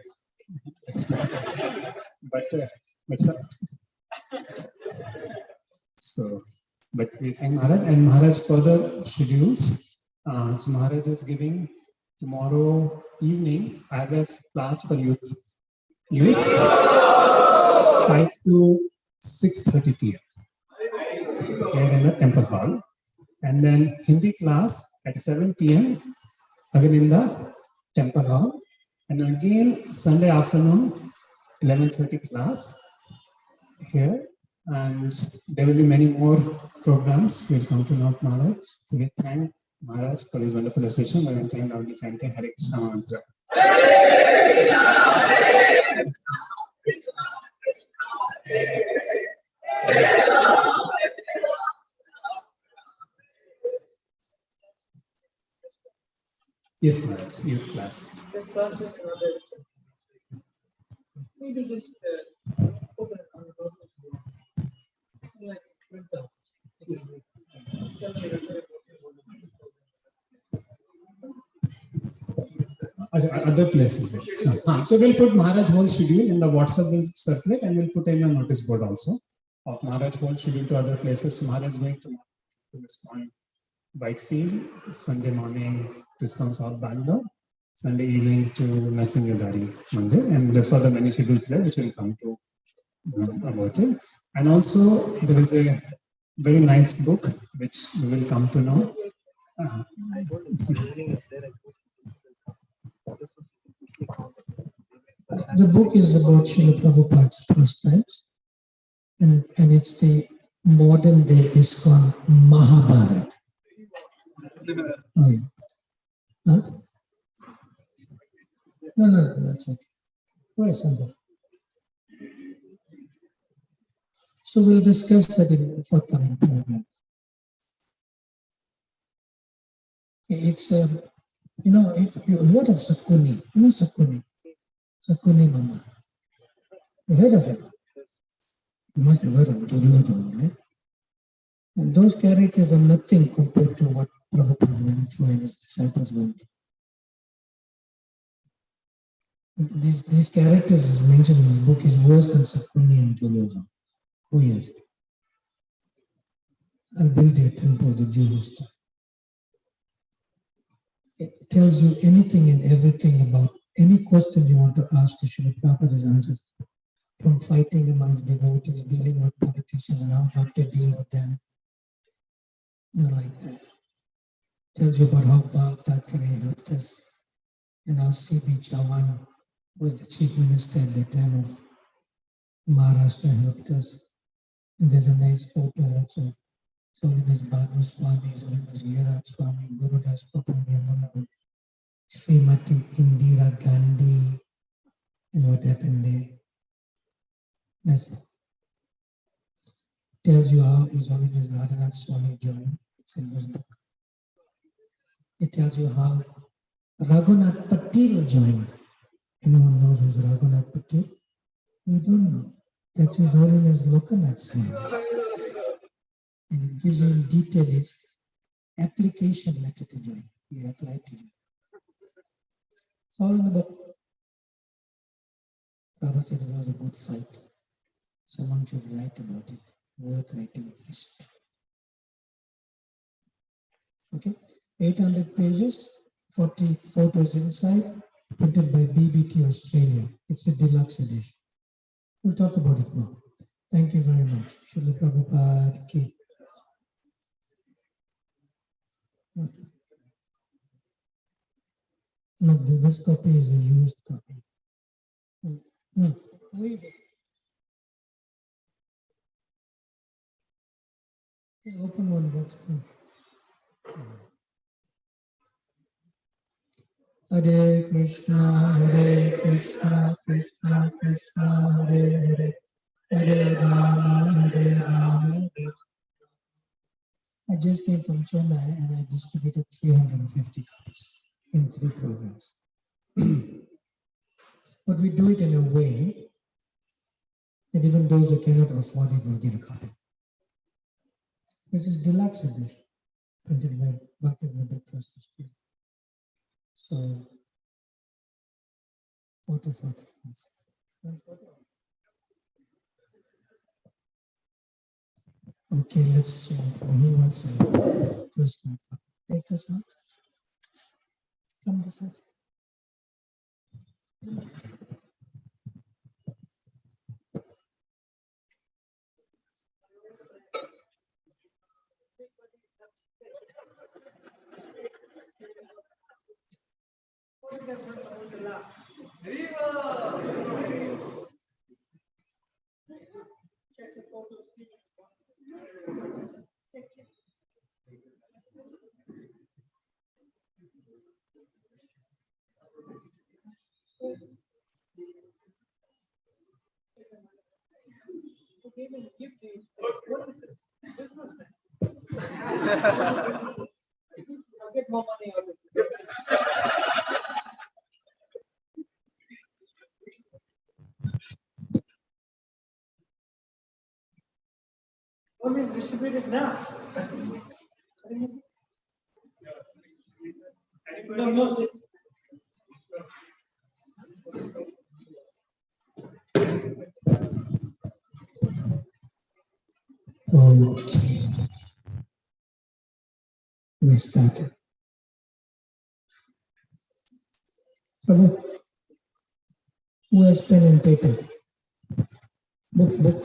but we thank Maharaj, and Maharaj further schedules. So Maharaj is giving tomorrow evening. I have a class for youth, 5 to 6:30 p.m. here in the temple hall, and then Hindi class at 7 p.m. again in the temple hall, and again Sunday afternoon 11:30 class here, and there will be many more programs. We'll come to know Maharaj. So we thank Maharaj for his wonderful session, and we thank all the chanting Hare Krishna mantra. Yes, Maharaj, youth class. Other places. So we'll put Maharaj whole schedule in the WhatsApp, will circulate, and we'll put in a notice board also of Maharaj whole schedule to other places. So Maharaj is going to ISKCON Whitefield, Sunday morning to ISKCON South Bangalore, Sunday evening to Narsingadari Mandir, and for the many schedules there which will come to about it. And also there is a very nice book which we will come to know. The book is about Srila Prabhupada's pastimes, and it's the modern day ISKCON Mahabharata. Oh, yeah. Huh? No, that's okay. Where is something? So we'll discuss that in forthcoming program. It's you heard of Sakuni? You know Sakuni? Sakuni Mama. You heard of him? You must have heard of Duryodhana, right? And those characters are nothing compared to what Prabhupada went through and his disciples went through. These characters, as mentioned in his book, is worse than Sakuni and Duryodhana. Oh yes. I'll build a temple, the Jewish style. It tells you anything and everything about any question you want to ask. The Srila Prabhupada has answered. From fighting amongst devotees, dealing with politicians, and how not to deal with them. like that. Tells you about how Bhakti Thakre helped us, and how C.B. Chavan was the chief minister at the time of Maharashtra helped us. And there's a nice photo also. Holiness Bhanu Swami, Holiness Yerat Swami, Guru Das Papanyamana, Srimati Indira Gandhi, and what happened there. That's tells you how His Holiness Radhanath Swami joined. It's in this book. It tells you how Raghunath Patil joined. Anyone knows who's Raghunath Patil? You don't know. That's His Holiness Lokanath Swami. And it gives you in detail his application letter to join. He applied to join. It's all in the book. Prabhupada said it was a good fight. Someone should write about it. Worth writing history. Okay, 800 pages, 40 photos inside, printed by BBT Australia. It's a deluxe edition. We'll talk about it more. Thank you very much. Srila Prabhupada ki. No, this copy is a used copy. No, wait. Open one box. Hare Krishna, Krishna Krishna, Hare Hare, Hare Rama, Hare. I just came from Chennai and I distributed 350 copies in 3 programs. But we do it in a way that even those who cannot afford it will get a copy. This is deluxe edition, printed by Bhakti Trust. So, photo. Okay, let's who wants a personal copy? Take this out. Come this out. Get more money out of it. Only distribute it now. No. Okay. We started. Prabhu, who has pen and paper? Book.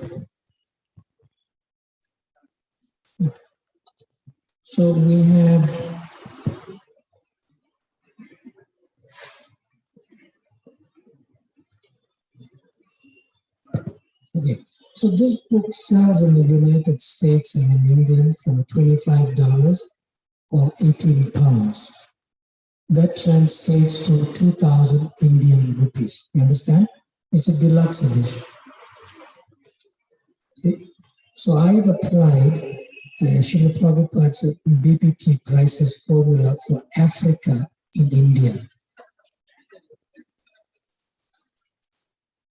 So we have okay. So this book sells in the United States and in England for $25 or 18 pounds. That translates to 2,000 Indian rupees. You understand? It's a deluxe edition. Okay. So I have applied Srila Prabhupada's BPT prices formula for Africa in India.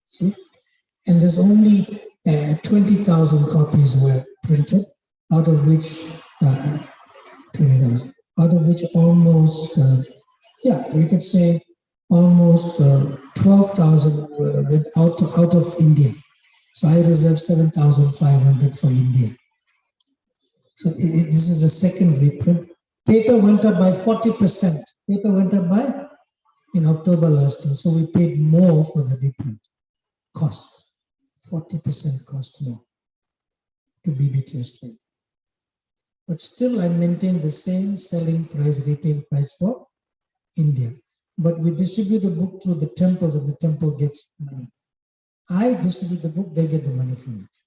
See? And there's only 20,000 copies were printed, out of which 20,000, out of which almost, you could say almost 12,000 went out of India. So I reserved 7,500 for India. So this is a secondary print. Paper went up by 40%. Paper went up by in October last year. So we paid more for the reprint cost. 40% cost more to BBT Australia. But still I maintain the same selling price, retail price for India. But we distribute the book through the temples and the temple gets money. I distribute the book, they get the money from it.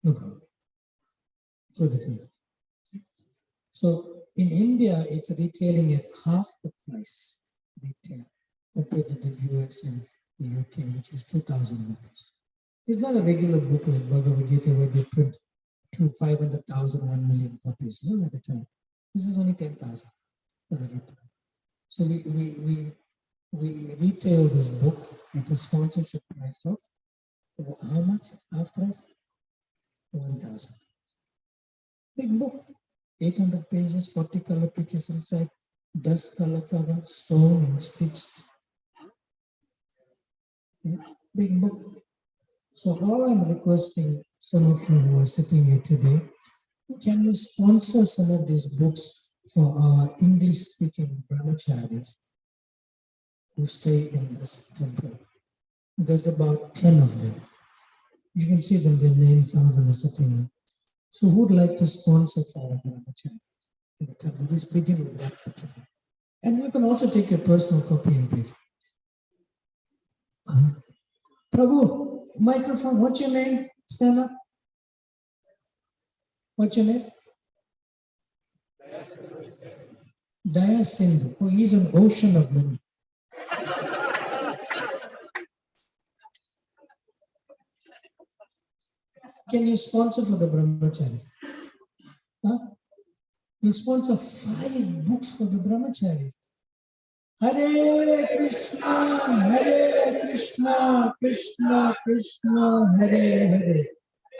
No problem. Through the temple. So in India, it's retailing at half the price retail compared to the US and the UK, which is 2,000 rupees. It's not a regular book like Bhagavad Gita where they print 500,000, 1 million copies. No, at the time. This is only 10,000 for the retail. So we retail this book at a sponsorship price of how much? Half price? 1,000. Big book. 800 pages, 40 color pictures inside, dust color cover, sewn and stitched. Big book. So all I'm requesting some of you who are sitting here today, can you sponsor some of these books for our English-speaking brahmacharis who stay in this temple? There's about 10 of them. You can see them, their names, some of them are sitting there. So who would like to sponsor for our brahmacharis in the temple? Just begin with that for today. And you can also take your personal copy and pay for it. Prabhu, microphone, what's your name? Stand up. What's your name? Daya Sindhu. Oh, he's an ocean of money. Can you sponsor for the brahmacharis? Huh? You sponsor 5 books for the brahmacharis. Hare Krishna, Krishna Krishna, Hare Hare.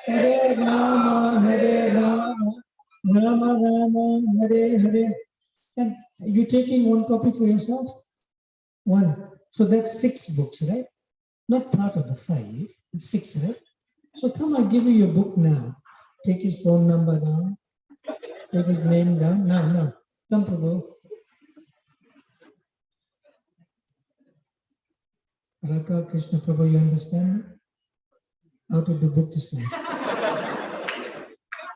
Hare Rama, Rama Rama, Hare Hare. And you're taking 1 copy for yourself? 1. So that's 6 books, right? Not part of the 5, it's 6, right? So come, I'll give you your book now. Take his phone number down. Take his name down. Now. Come, Prabhu. Radha Krishna Prabhu, you understand how to do book this time?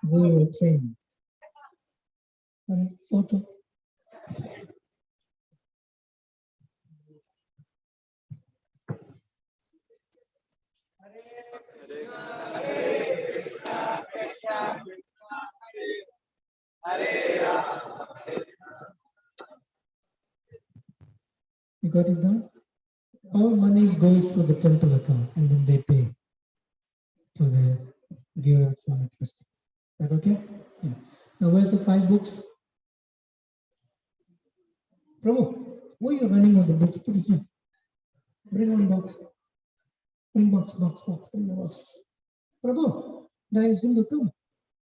We will train you. Photo. You got it down? All monies goes through the temple account and then they pay to the giver from the trustee. Is that okay? Yeah. Now where's the 5 books? Prabhu, why are you running with the books? Put it here. Bring 1 box. Bring box. Bring the box. Prabhu, there is Hindu come.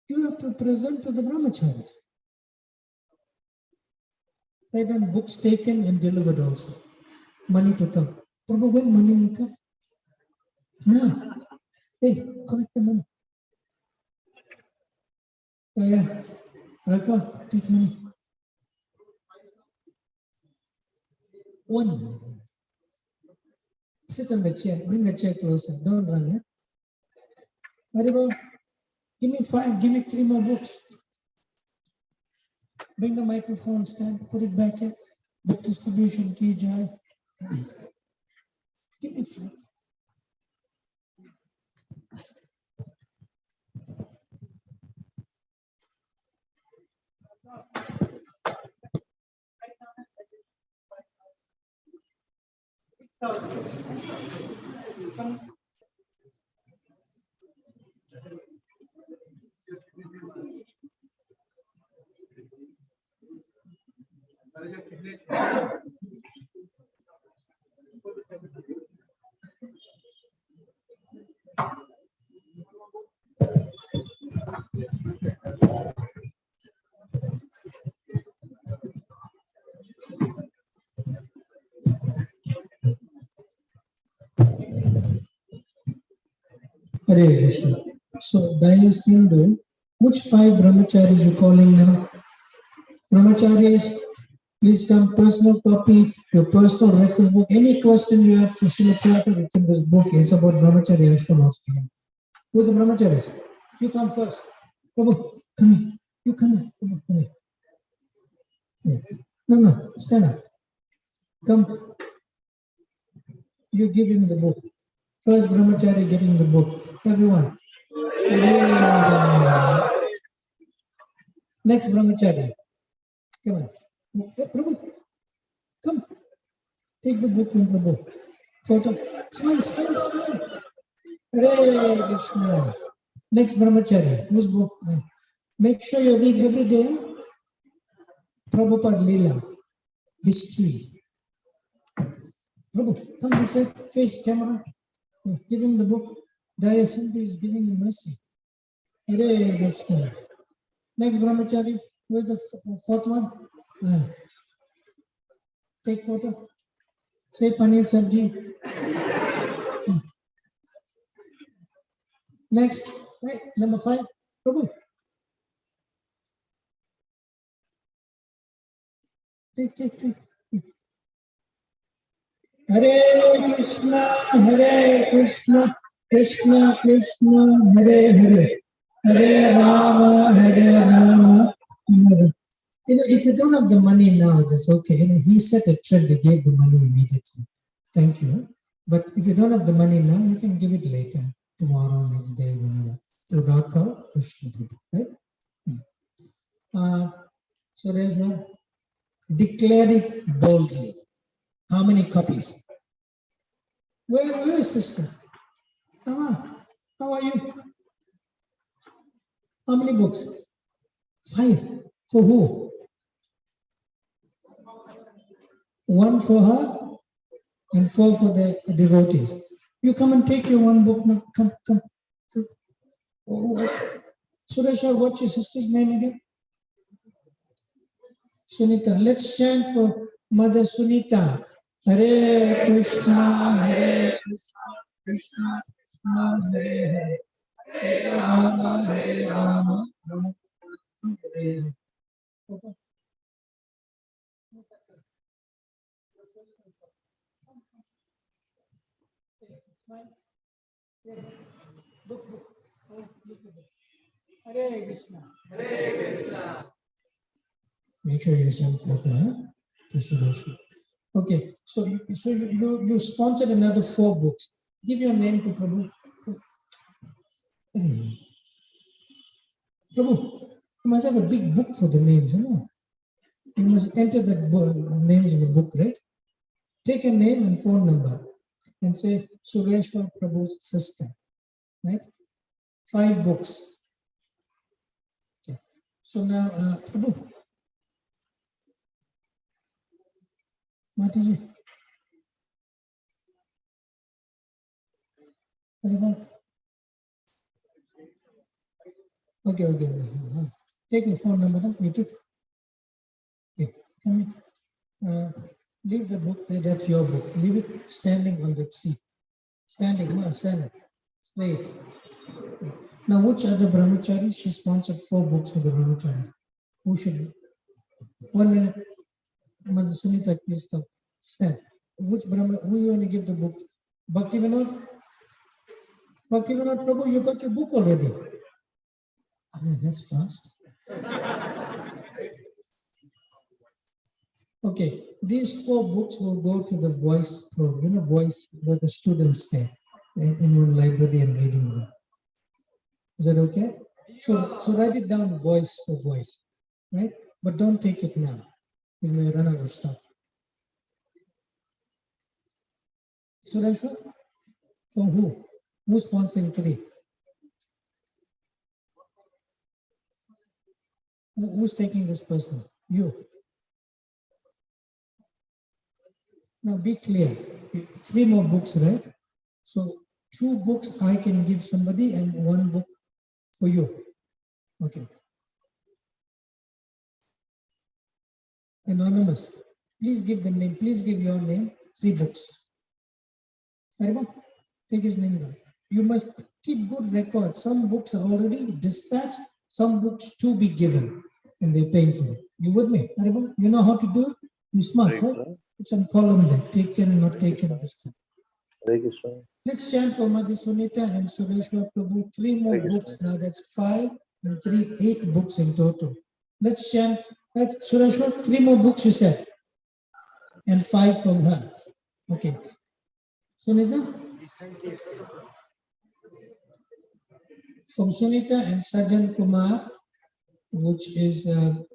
You have to present to the brahmacharis. Write down books taken and delivered also. Money to come. Prabhu, when money will come? Now. Hey, collect the money. Yeah. Raka, take money. 1. Sit on the chair. Bring the chair closer. Don't run. Eh? Haribo, give me 5. Give me 3 more books. Bring the microphone stand. Put it back here. Book distribution ki jai. Give me 5. Hare Krishna. So, Daya Sindhu, which 5 brahmacharis you calling now? Brahmacharis, please come, personal copy, your personal reference book. Any question you have for Srila Prabhupada, it's in this book. It's about brahmachari ashram. Who's the brahmacharis? You come first. Prabhu, come here. You come here. Here. No, stand up. Come. You give him the book. First brahmachari getting the book. Everyone. Next brahmachari. Come on. Prabhu, come. Take the book from Prabhu. Photo. Smile. Hare Krishna. Next brahmachari. Whose book? Make sure you read every day. Prabhupada Leela. History. Prabhu, come this side. Face camera. Give him the book. Dayasambi is giving you mercy. Hare Krishna. Next brahmachari. Where's the fourth one? Take photo. Say paneer sabji. Next, right, number 5. Prabhu. Take. Hare Krishna, Krishna Krishna, Hare Rama, Hare. If you don't have the money now, that's okay. He set a trend, they gave the money immediately. Thank you. But if you don't have the money now, you can give it later, tomorrow, next day, whenever. To Raka Krishna, right? So there's one. Declare it boldly. How many copies? Where is sister? How are you? How many books? 5. For who? 1 for her and 4 for the devotees. You come and take your 1 book now. Come. Suresha, what's your sister's name again? Sunita. Let's chant for Mother Sunita. Hare Krishna, Krishna Krishna, Hare Rama, Rama Hare. Hare Krishna. Make sure you send photo to Suresh. Okay, so you sponsored another 4 books. Give your name to Prabhu. Prabhu, you must have a big book for the names, you know. You must enter the names in the book, right? Take a name and phone number and say Sureshwar Prabhu's sister, right? 5 books. Okay. So now, Prabhu, Mataji. Okay. Take the phone number. You took. Okay. Come here. Leave the book there. That's your book. Leave it standing on that seat. Standing. No, standing. Straight. Now, which other brahmacharis? She sponsored 4 books for the brahmacharis. Who should? 1 minute. Mother Sunita, please stop. Stand. Which Brahma? Who you want to give the book? Bhakti Vinod? Bhakti Vinod, Prabhu, you got your book already. Oh, that's fast. Okay, these 4 books will go to the voice program, voice where the students stay in one library and reading room. Is that okay? So write it down voice for voice, right? But don't take it now. You may run out of stuff. Sureshwar? From who? Who's sponsoring 3? Who's taking this person? You. Now be clear. 3 more books, right? So 2 books I can give somebody and 1 book for you. Okay. Anonymous. Please give the name. Please give your name. 3 books. Haribo, take his name down. You must keep good records. Some books are already dispatched. Some books to be given. And they're paying for it. You with me? Haribo? You know how to do it? You smart, right? Put some column there. Taken, not taken this time. Let's chant for Mother Sunita and Sureshwar Prabhu. 3 more books now. That's 5 and 8 books in total. Let's chant, right? Sureshwar, 3 more books you said, and 5 from her. Okay. Sunita? From Sunita and Sajan Kumar, which is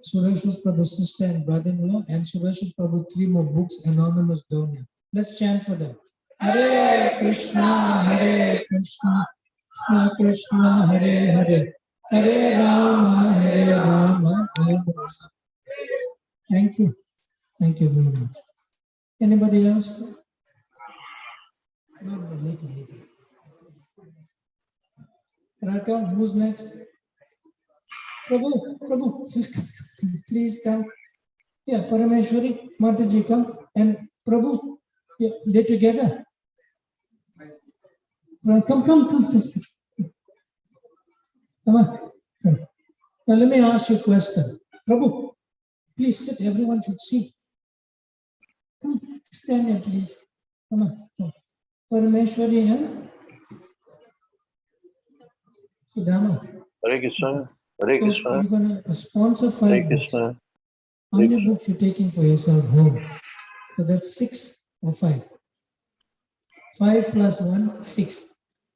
Sureshwar Prabhu's sister and brother-in-law, and Sureshwar Prabhu 3 more books, anonymous donor. Let's chant for them. Hare Krishna, Krishna Krishna, Hare Hare, Hare Rama, Rama Rama. Thank you. Thank you very much. Anybody else? No, later. Raka, who's next? Prabhu, please come. Yeah, Parameshwari, Mataji, come. And Prabhu, yeah, they together. Come. Come on, come. Now let me ask you a question. Prabhu, please sit, everyone should see. Come, stand here, please. Come on. Parameshwari, huh? Sudama. Hare Krishna. Hare So Krishna. you're going to sponsor 5 Hare books. Krishna. How many books you're taking for yourself home? So that's 6 or 5. 5 plus 1, 6.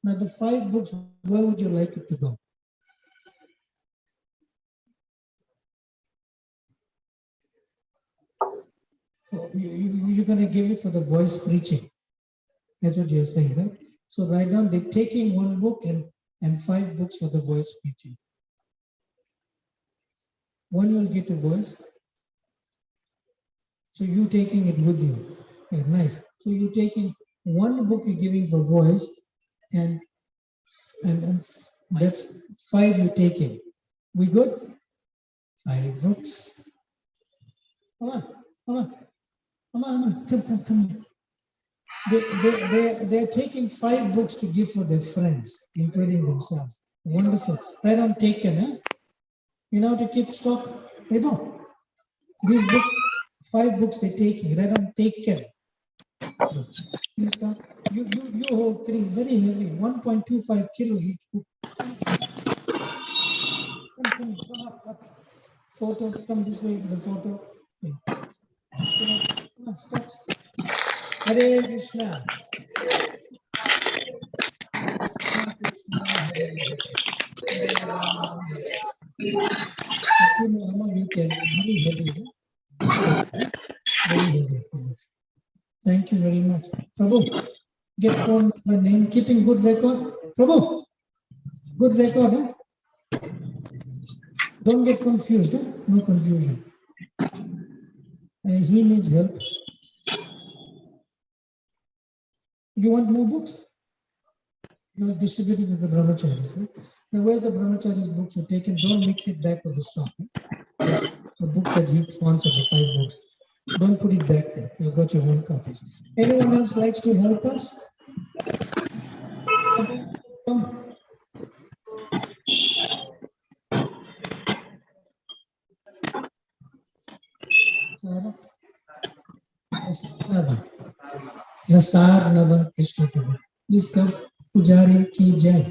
Now the 5 books, where would you like it to go? So you're going to give it for the voice preaching. That's what you're saying, right? So write down, they're taking 1 book and 5 books for the voice preaching. 1 will get a voice. So you taking it with you. Yeah, nice. So you're taking 1 book you're giving for voice, and that's 5 you're taking. We good? 5 books. Come on. Come. They're taking 5 books to give for their friends, including themselves. Wonderful. Right on, taken, huh? You know how to keep stock? Rebo. These books, 5 books they're taking, right on, taken. Please come. You hold 3, very heavy, 1.25 kilo each book. Come up. Photo, come this way for the photo. Yeah. So, come on, stretch. Hare Krishna. You can, very heavy. Very heavy. Thank you very much. Prabhu, get phone number, name, keeping good record. Prabhu, good record, huh? Don't get confused, huh? No confusion. He needs help. You want more books? You are distributed to the brahmacharis. Huh? Now, where's the brahmacharis books you taken? Don't mix it back with the stock. Huh? The books that you sponsored, the 5 books. Don't put it back there. You got your own copies. Anyone else likes to help us? Come. Rasarnava Krishna Prabhu. Please come. Pujari ki jai.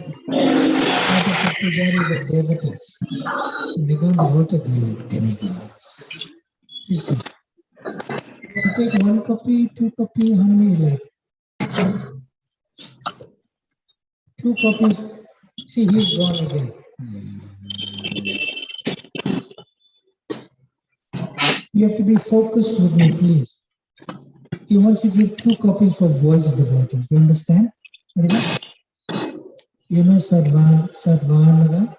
Pujari is a devotee. We're going to vote at the demigods. Please come. You take 1 copy, 2 copy, how many you like? 2 copies. See, he's gone again. You have to be focused with me, please. He wants to give 2 copies for voice devotee. You understand? You know Sadvanaga?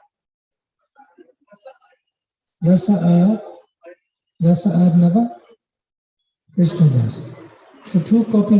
Rasa Arnava? Krishna Das. So 2 copies.